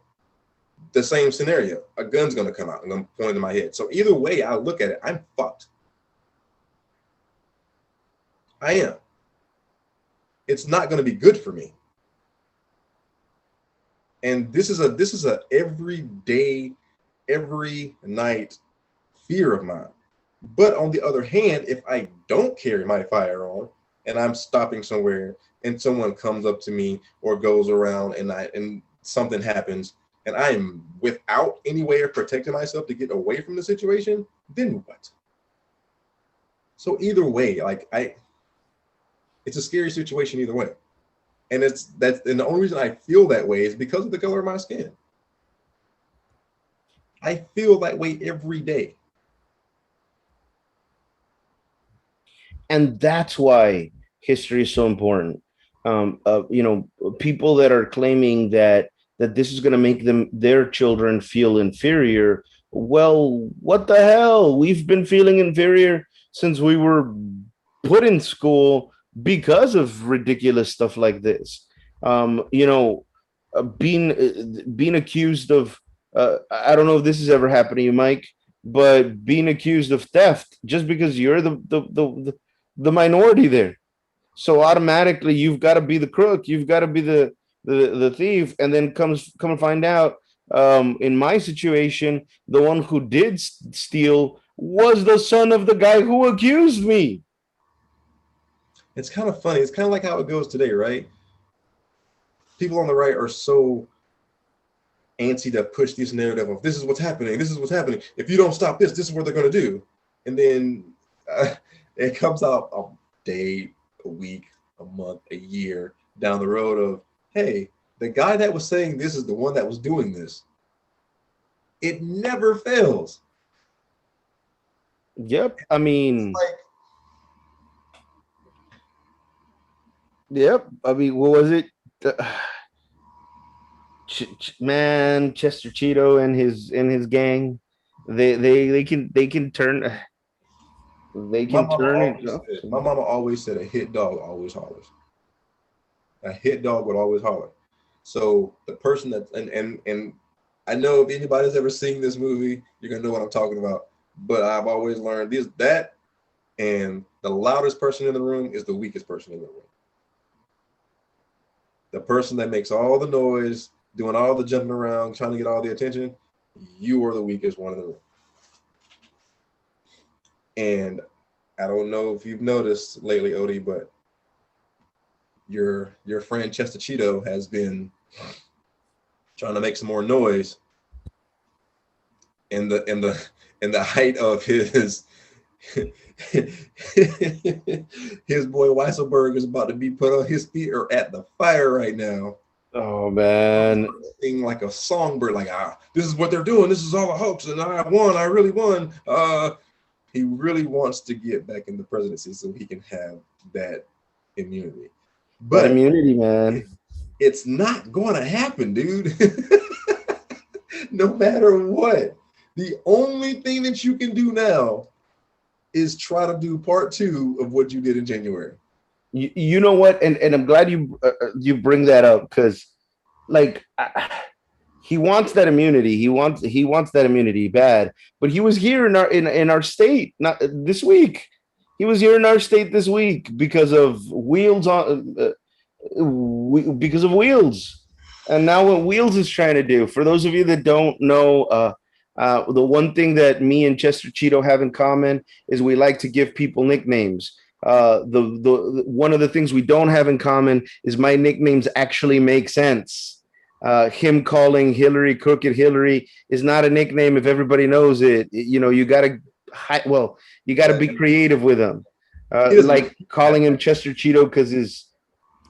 The same scenario. A gun's going to come out and point to my head. So either way I look at it, I'm fucked. I am. It's not going to be good for me. And this is a every day, every night fear of mine. But on the other hand, if I don't carry my firearm and I'm stopping somewhere and someone comes up to me or goes around and something happens and I am without any way of protecting myself to get away from the situation, then what? So either way, it's a scary situation either way. And the only reason I feel that way is because of the color of my skin. I feel that way every day. And that's why history is so important. People that are claiming that this is going to make their children feel inferior. Well, what the hell? We've been feeling inferior since we were put in school because of ridiculous stuff like this. Being accused of, I don't know if this has ever happened to you, Mike, but being accused of theft just because you're the minority there. So automatically you've got to be the crook, you've got to be the thief, and then come and find out, in my situation, the one who did steal was the son of the guy who accused me. It's kind of funny. It's kind of like how it goes today, right? People on the right are so antsy to push this narrative of this is what's happening. This is what's happening. If you don't stop this, this is what they're going to do. And then it comes out a day, a week, a month, a year down the road of, hey, the guy that was saying this is the one that was doing this. It never fails. Yep. I mean, yep. I mean, what was it? Man, Chester Cheeto and his gang, they can turn. They can turn it. My mama always said a hit dog always hollers. A hit dog would always holler. So the person that and I know if anybody's ever seen this movie, you're gonna know what I'm talking about. But I've always learned that and the loudest person in the room is the weakest person in the room. The person that makes all the noise, doing all the jumping around, trying to get all the attention, you are the weakest one in the room. And I don't know if you've noticed lately, Odie, but your friend Chester Cheeto has been trying to make some more noise in the height of his his boy Weisselberg is about to be put on his feet or at the fire right now. Oh man, sing like a songbird, like this is what they're doing. This is all a hoax, and I won. I really won. He really wants to get back in the presidency so he can have that immunity. But that immunity, man, it's not going to happen, dude. No matter what. The only thing that you can do now is try to do part 2 of what you did in January. You know what? And I'm glad you bring that up because, like, he wants that immunity. He wants that immunity bad. But he was here in our state not this week. He was here in our state this week because of wheels on because of wheels. And now what Wheels is trying to do, for those of you that don't know, the one thing that me and Chester Cheeto have in common is we like to give people nicknames. The one of the things we don't have in common is my nicknames actually make sense. Him calling Hillary Crooked Hillary is not a nickname if everybody knows it. You know, you got to, well, you got to be creative with him. Like calling him Chester Cheeto because his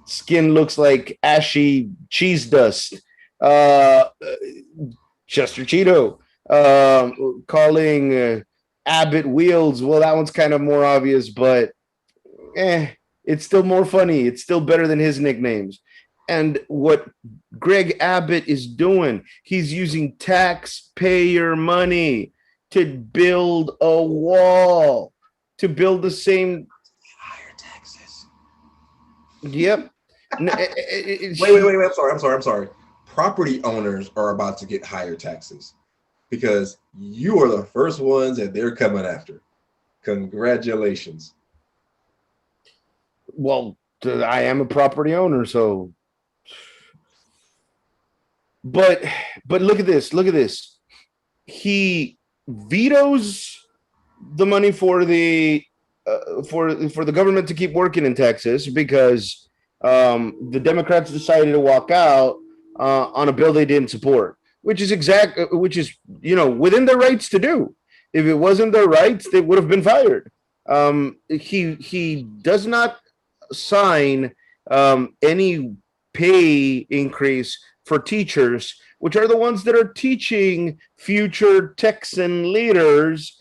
skin looks like ashy cheese dust. Uh, Chester Cheeto. Calling Abbott Wheels. Well, that one's kind of more obvious, but it's still more funny. It's still better than his nicknames. And what Greg Abbott is doing, he's using taxpayer money to build a wall, to build the same. Higher taxes. Yep. Wait. I'm sorry. Property owners are about to get higher taxes because you are the first ones that they're coming after. Congratulations. Well, I am a property owner, so. But look at this. Look at this. He vetoes the money for the government to keep working in Texas because the Democrats decided to walk out on a bill they didn't support, which is within their rights to do. If it wasn't their rights, they would have been fired. He does not sign any pay increase for teachers, which are the ones that are teaching future Texan leaders.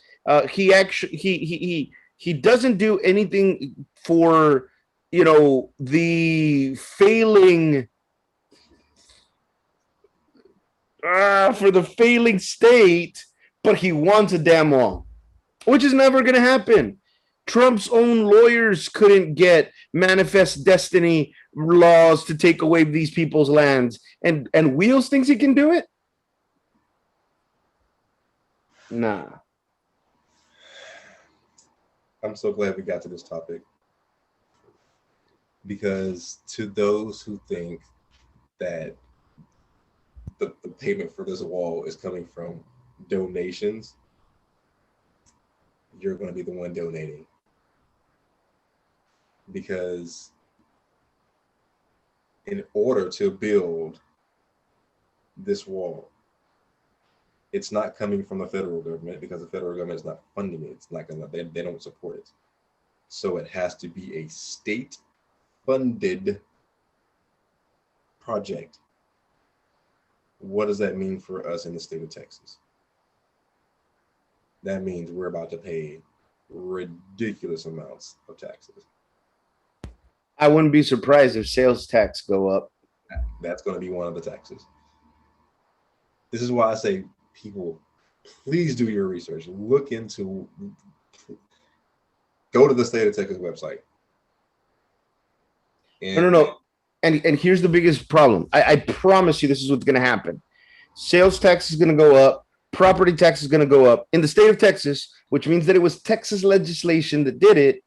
He doesn't do anything for the failing state, but he wants a damn wall, which is never going to happen. Trump's own lawyers couldn't get manifest destiny laws to take away these people's lands, and Wheels thinks he can do it. Nah. I'm so glad we got to this topic because to those who think that the payment for this wall is coming from donations, you're going to be the one donating. Because in order to build this wall, it's not coming from the federal government because the federal government is not funding it. It's not gonna, they don't support it. So it has to be a state-funded project. What does that mean for us in the state of Texas? That means we're about to pay ridiculous amounts of taxes. I wouldn't be surprised if sales tax go up. That's going to be one of the taxes. This is why I say, people, please do your research. Look into, go to the state of Texas website. No. And here's the biggest problem. I promise you this is what's going to happen. Sales tax is going to go up. Property tax is going to go up in the state of Texas, which means that it was Texas legislation that did it.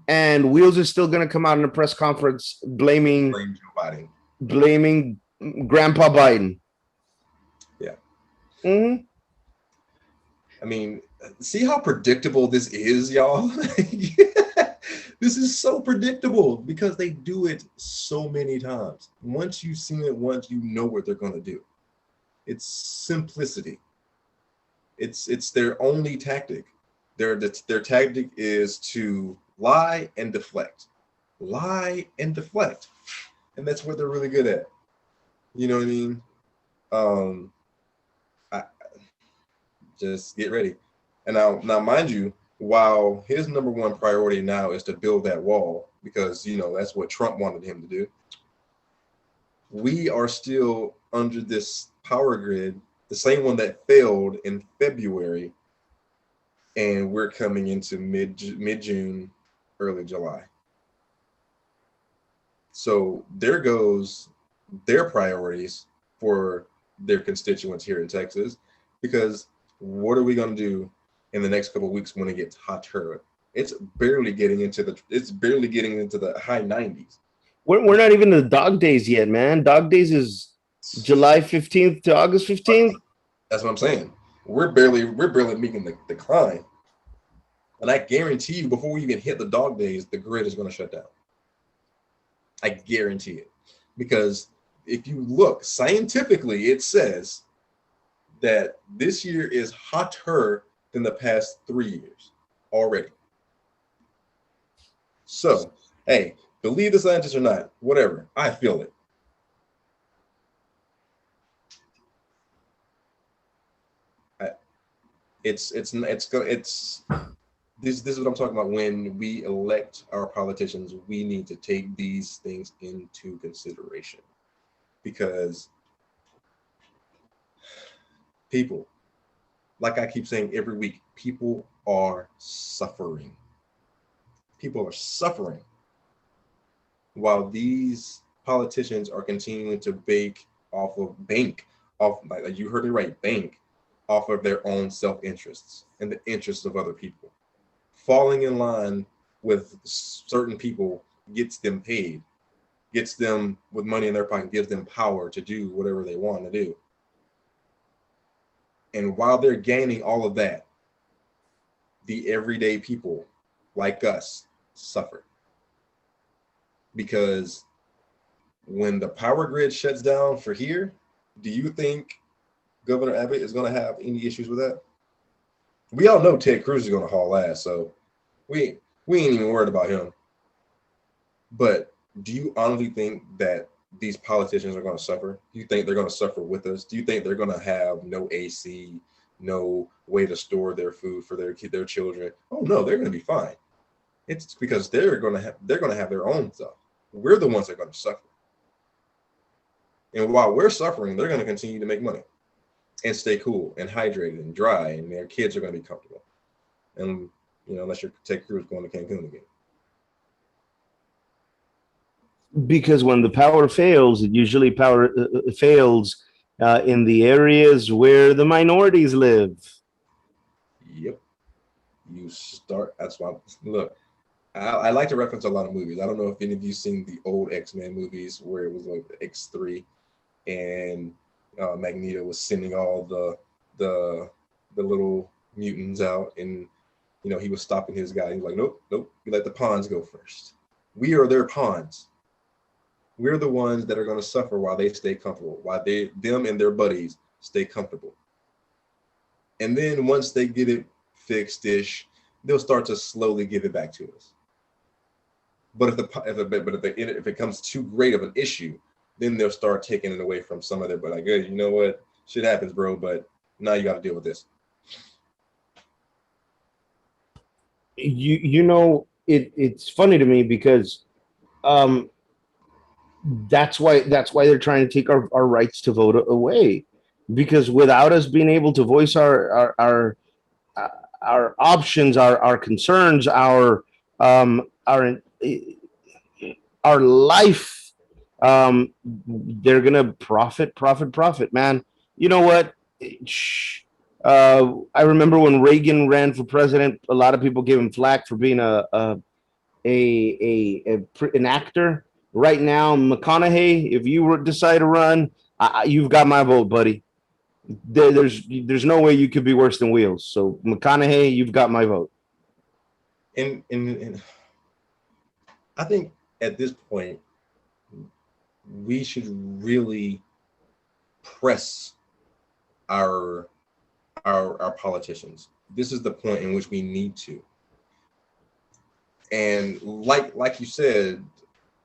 And Wheels is still going to come out in a press conference blaming Joe Biden. Blaming Grandpa Biden. Yeah. Mm-hmm. I mean, see how predictable this is, y'all? This is so predictable because they do it so many times. Once you've seen it once, you know what they're going to do. It's simplicity. It's their only tactic. Their tactic is to lie and deflect. Lie and deflect. And that's what they're really good at. You know what I mean? Just get ready. And now, mind you, while his number one priority now is to build that wall, because, you know, that's what Trump wanted him to do, we are still under this power grid, the same one that failed in February, and we're coming into mid-June, early July. So there goes their priorities for their constituents here in Texas, because what are we going to do in the next couple of weeks when it gets hotter? It's barely getting into the high 90s. We're not even in the dog days yet, man. Dog days is July 15th to August 15th. That's what I'm saying. We're barely making the climb. And I guarantee you, before we even hit the dog days, the grid is going to shut down. I guarantee it. Because if you look scientifically, it says that this year is hotter than the past 3 years already. So, hey, believe the scientists or not, whatever, I feel it. This is what I'm talking about. When we elect our politicians, we need to take these things into consideration, because people, like I keep saying every week, people are suffering. People are suffering while these politicians are continuing to bank off, like you heard it right, bank off of their own self-interests and the interests of other people. Falling in line with certain people gets them paid, gets them with money in their pocket, gives them power to do whatever they want to do. And while they're gaining all of that, the everyday people like us suffer. Because when the power grid shuts down for here, do you think Governor Abbott is going to have any issues with that? We all know Ted Cruz is going to haul ass, so we ain't even worried about him. But do you honestly think that these politicians are going to suffer? Do you think they're going to suffer with us? Do you think they're going to have no AC, no way to store their food for their children? Oh no, they're going to be fine. It's because they're going to have their own stuff. We're the ones that are going to suffer. And while we're suffering, they're going to continue to make money and stay cool and hydrated and dry, and their kids are going to be comfortable. And unless you're Ted Cruz going to Cancun again. Because when the power fails, it usually fails in the areas where the minorities live. Yep. That's why, look, I like to reference a lot of movies. I don't know if any of you seen the old X-Men movies where it was like X3 and Magneto was sending all the little mutants out, and he was stopping his guy. He's like, nope, you let the pawns go first. We are their pawns. We're the ones that are going to suffer while they stay comfortable, while them and their buddies stay comfortable. And then once they get it fixed-ish, they'll start to slowly give it back to us. But if it comes too great of an issue, then they'll start taking it away from some of their, but like, hey, you know what? Shit happens, bro, but now you got to deal with this. It's funny to me because that's why they're trying to take our rights to vote away, because without us being able to voice our options, our concerns, our life, they're gonna profit, man. You know what? I remember when Reagan ran for president, a lot of people gave him flack for being an actor. Right now, McConaughey, if you decide to run, you've got my vote, buddy. There's no way you could be worse than Wheels. So McConaughey, you've got my vote. And I think at this point, we should really press our politicians. This is the point in which we need to. And like you said,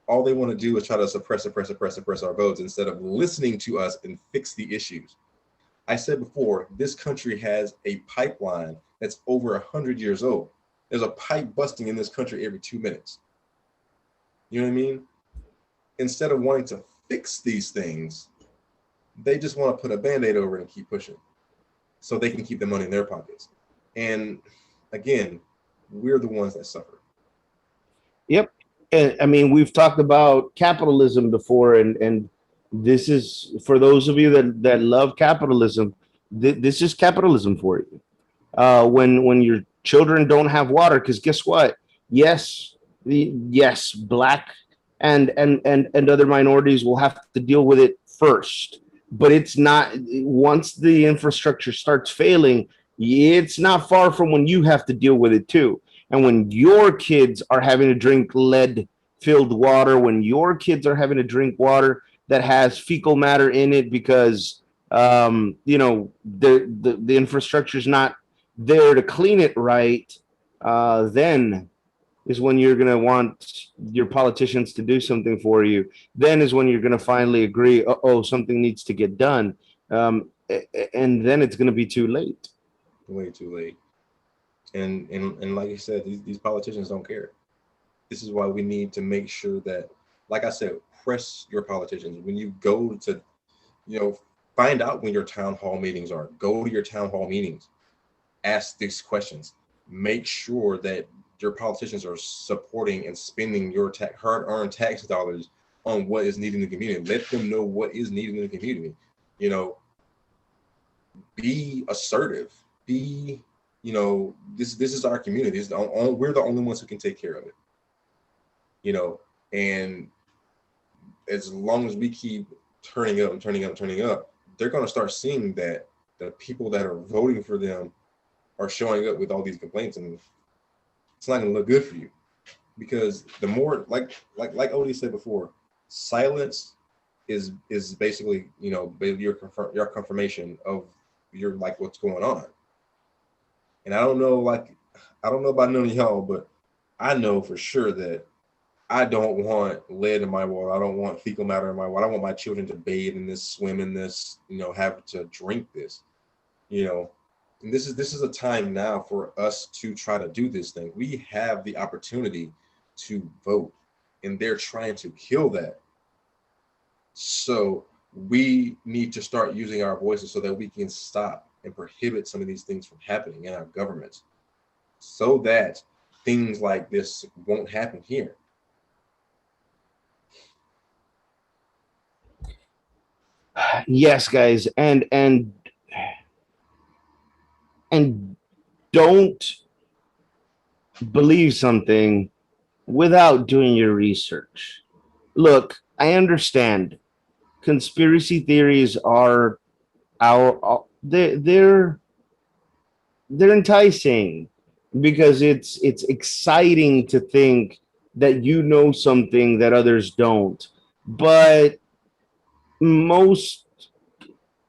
all they want to do is try to suppress our votes instead of listening to us and fix the issues. I said before, this country has a pipeline that's over 100 years old. There's a pipe busting in this country every 2 minutes. You know what I mean? Instead of wanting to fix these things, they just want to put a Band-Aid over it and keep pushing so they can keep the money in their pockets. And again, we're the ones that suffer. Yep. And I mean, we've talked about capitalism before, and this is for those of you that love capitalism. This is capitalism for you. When your children don't have water, because guess what? Yes, Black and other minorities will have to deal with it first. but it's not. Once the infrastructure starts failing, it's not far from when you have to deal with it too. And when your kids are having to drink lead filled water, when your kids are having to drink water that has fecal matter in it because the infrastructure is not there to clean it right, then is when you're going to want your politicians to do something for you. Then is when you're going to finally agree, oh, something needs to get done. And then it's going to be too late. Way too late. And like you said, these politicians don't care. This is why we need to make sure that, like I said, press your politicians. When you go to, you know, find out when your town hall meetings are. Go to your town hall meetings. Ask these questions. Make sure that your politicians are supporting and spending your hard-earned tax dollars on what is needed in the community. Let them know what is needed in the community. You know, be assertive. Be, you know, this is our community. We're the only ones who can take care of it. You know, and as long as we keep turning up, they're going to start seeing that the people that are voting for them are showing up with all these complaints, and it's not going to look good for you. Because the more, like Odie said before, silence is basically, you know, your confirmation of your, like, what's going on. And I don't know about none of y'all, but I know for sure that I don't want lead in my water. I don't want fecal matter in my water. I don't want my children to bathe in this, swim in this, you know, have to drink this, you know. And this is a time now for us to try to do this thing. We have the opportunity to vote, and they're trying to kill that. So we need to start using our voices so that we can stop and prohibit some of these things from happening in our governments, so that things like this won't happen here. Yes, guys, and don't believe something without doing your research. Look, I understand conspiracy theories are they're enticing because it's exciting to think that you know something that others don't. But most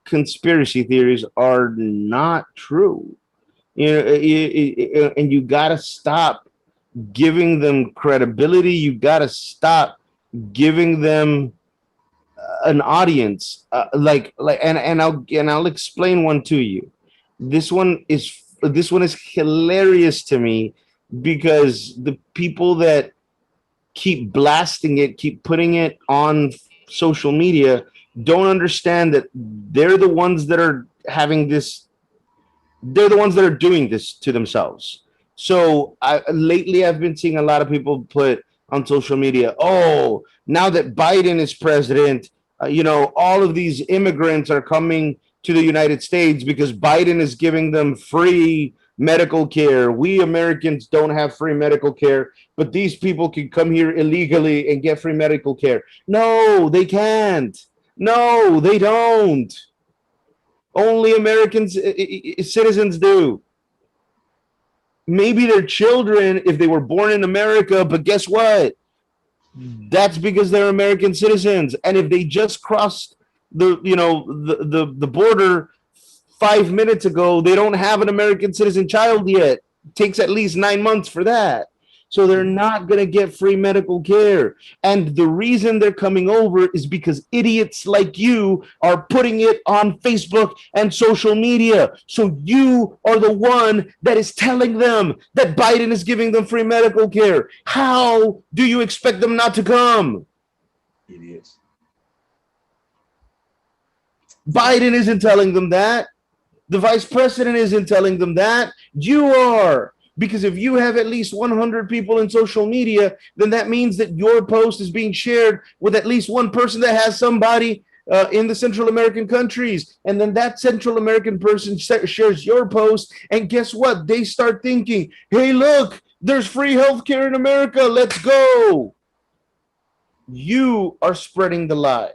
conspiracy theories are not true. And you got to stop giving them credibility. You got to stop giving them an audience. And I'll explain one to you. This one is hilarious to me because the people that keep blasting it, keep putting it on social media, don't understand that they're the ones that are having this. They're the ones that are doing this to themselves. So lately, I've been seeing a lot of people put on social media, "Oh, now that Biden is president, all of these immigrants are coming to the United States because Biden is giving them free medical care. We Americans don't have free medical care, but these people can come here illegally and get free medical care." No, they can't. No, they don't. Only Americans citizens do. Maybe their children if they were born in America, but guess what? That's because they're American citizens. And if they just crossed the border 5 minutes ago, they don't have an American citizen child yet. It takes at least 9 months for that. So they're not going to get free medical care. And the reason they're coming over is because idiots like you are putting it on Facebook and social media. So you are the one that is telling them that Biden is giving them free medical care. How do you expect them not to come? Idiots. Biden isn't telling them that. The vice president isn't telling them that. You are. Because if you have at least 100 people in social media, then that means that your post is being shared with at least one person that has somebody in the Central American countries. And then that Central American person shares your post. And guess what? They start thinking, hey, look, there's free healthcare in America. Let's go. You are spreading the lie.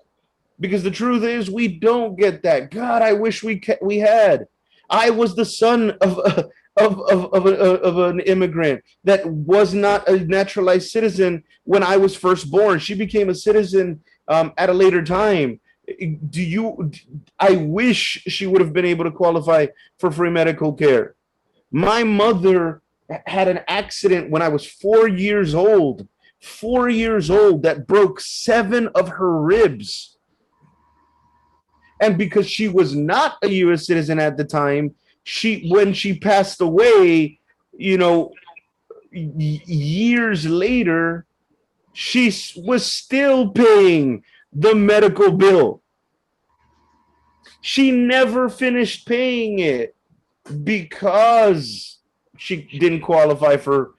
Because the truth is, we don't get that. God, I wish we had. I was the son of an immigrant that was not a naturalized citizen when I was first born. She became a citizen at a later time. Do you? I wish she would have been able to qualify for free medical care. My mother had an accident when I was 4 years old. 4 years old that broke 7 of her ribs. And because she was not a U.S. citizen at the time, when she passed away, you know, years later, she was still paying the medical bill. She never finished paying it because she didn't qualify for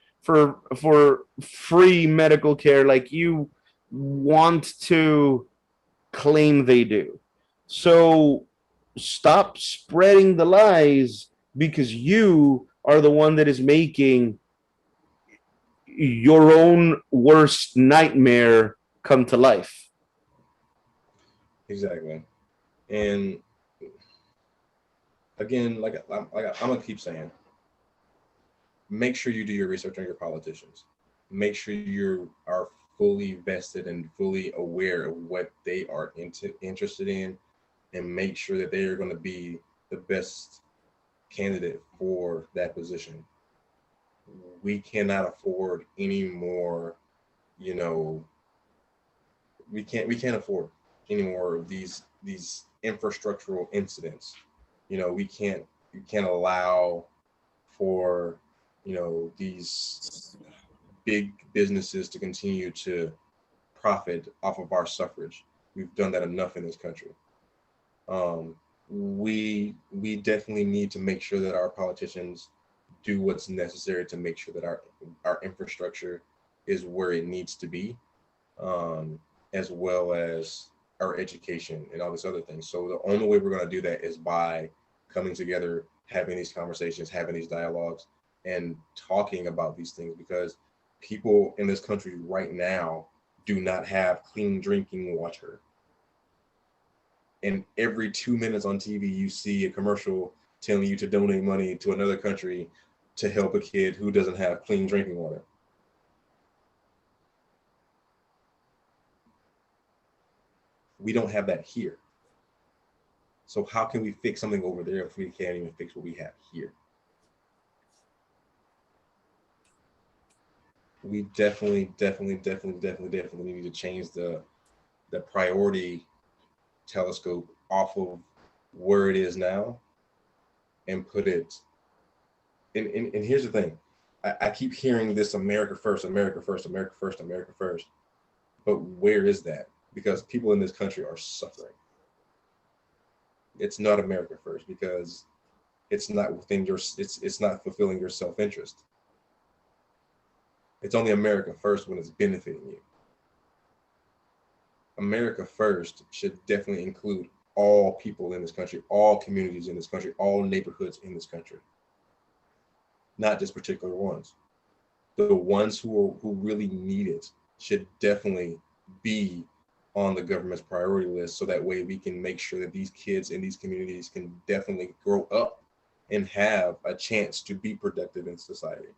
free medical care like you want to claim they do. So stop spreading the lies because you are the one that is making your own worst nightmare come to life. Exactly. And again, I'm gonna keep saying, make sure you do your research on your politicians. Make sure you are fully vested and fully aware of what they are interested in, and make sure that they are going to be the best candidate for that position. We cannot afford any more, you know, we can't afford any more of these infrastructural incidents. We can't allow for, these big businesses to continue to profit off of our suffrage. We've done that enough in this country. We definitely need to make sure that our politicians do what's necessary to make sure that our infrastructure is where it needs to be, as well as our education and all this other things. So the only way we're going to do that is by coming together, having these conversations, having these dialogues, and talking about these things, because people in this country right now do not have clean drinking water. And every 2 minutes on TV, you see a commercial telling you to donate money to another country to help a kid who doesn't have clean drinking water. We don't have that here. So how can we fix something over there if we can't even fix what we have here? We definitely need to change the priority telescope off of where it is now and put it and here's the thing. I keep hearing this America first, America first, America first, America first. But where is that? Because people in this country are suffering. It's not America first because it's not within your it's not fulfilling your self-interest. It's only America first when it's benefiting you. America first should definitely include all people in this country, all communities in this country, all neighborhoods in this country, not just particular ones. The ones who really need it should definitely be on the government's priority list, so that way we can make sure that these kids in these communities can definitely grow up and have a chance to be productive in society.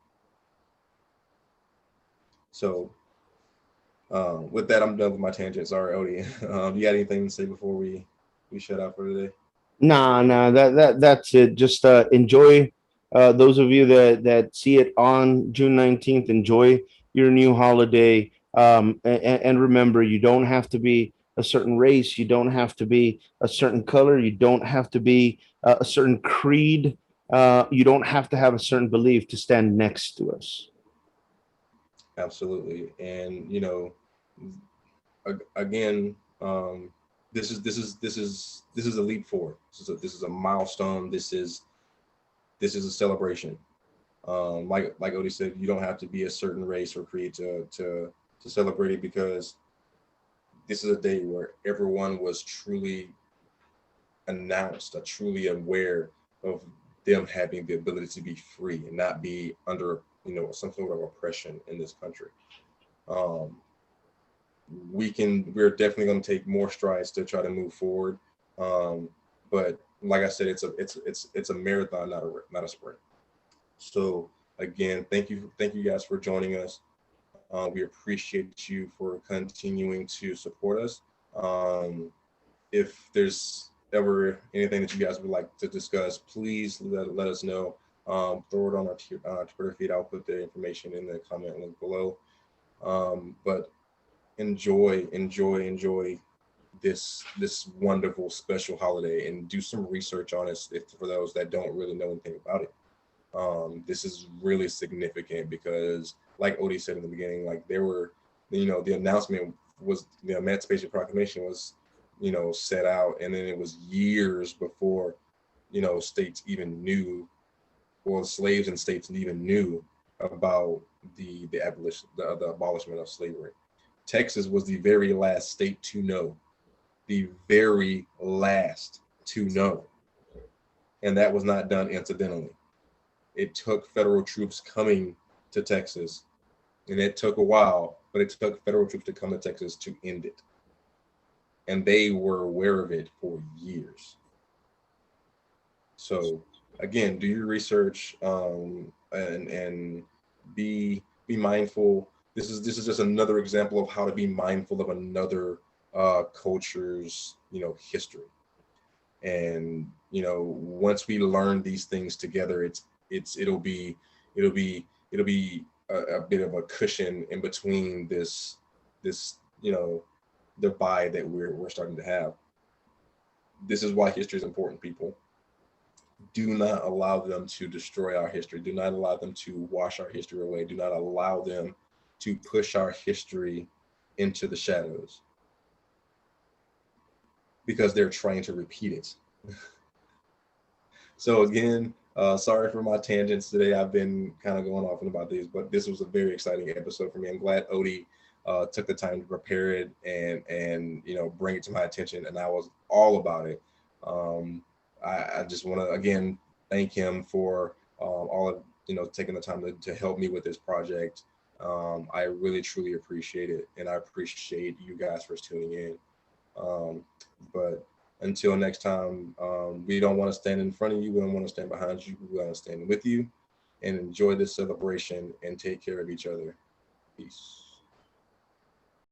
So with that, I'm done with my tangent. Sorry, Odie. You got anything to say before we shut out for today? Nah, that's it. Just enjoy. Those of you that see it on June 19th, enjoy your new holiday. And remember, you don't have to be a certain race. You don't have to be a certain color. You don't have to be a certain creed. You don't have to have a certain belief to stand next to us. Absolutely. And again, this is a leap forward. This is a milestone. This is a celebration. Like Odie said, you don't have to be a certain race or creed to celebrate it, because this is a day where everyone was truly announced, or truly aware of them having the ability to be free and not be under some sort of oppression in this country. Um, we're definitely going to take more strides to try to move forward. But like I said, it's a marathon, not a sprint. So again, thank you guys for joining us. We appreciate you for continuing to support us. If there's ever anything that you guys would like to discuss, please let us know. Throw it on our Twitter feed. I'll put the information in the comment link below. But enjoy this wonderful special holiday, and do some research on it for those that don't really know anything about it. This is really significant because, like Odie said in the beginning, like there were, the announcement was, the Emancipation Proclamation was, set out, and then it was years before, states even knew, or slaves and states even knew about the abolition, the abolishment of slavery. Texas was the very last state to know, the very last to know, and that was not done incidentally. It took federal troops coming to Texas, and it took a while, but it took federal troops to come to Texas to end it. And they were aware of it for years. So again, do your research, and be mindful. This is just another example of how to be mindful of another culture's history. And once we learn these things together, it'll be a bit of a cushion in between this divide that we're starting to have. This is why history is important, people. Do not allow them to destroy our history. Do not allow them to wash our history away. Do not allow them to push our history into the shadows, because they're trying to repeat it. So again, sorry for my tangents today. I've been kind of going off and about these, but this was a very exciting episode for me. I'm glad Odie took the time to prepare it and bring it to my attention, and I was all about it. I just want to again thank him for all of taking the time to help me with this project. I really truly appreciate it, and I appreciate you guys for tuning in. But until next time, we don't want to stand in front of you. We don't want to stand behind you. We want to stand with you, and enjoy this celebration and take care of each other. Peace.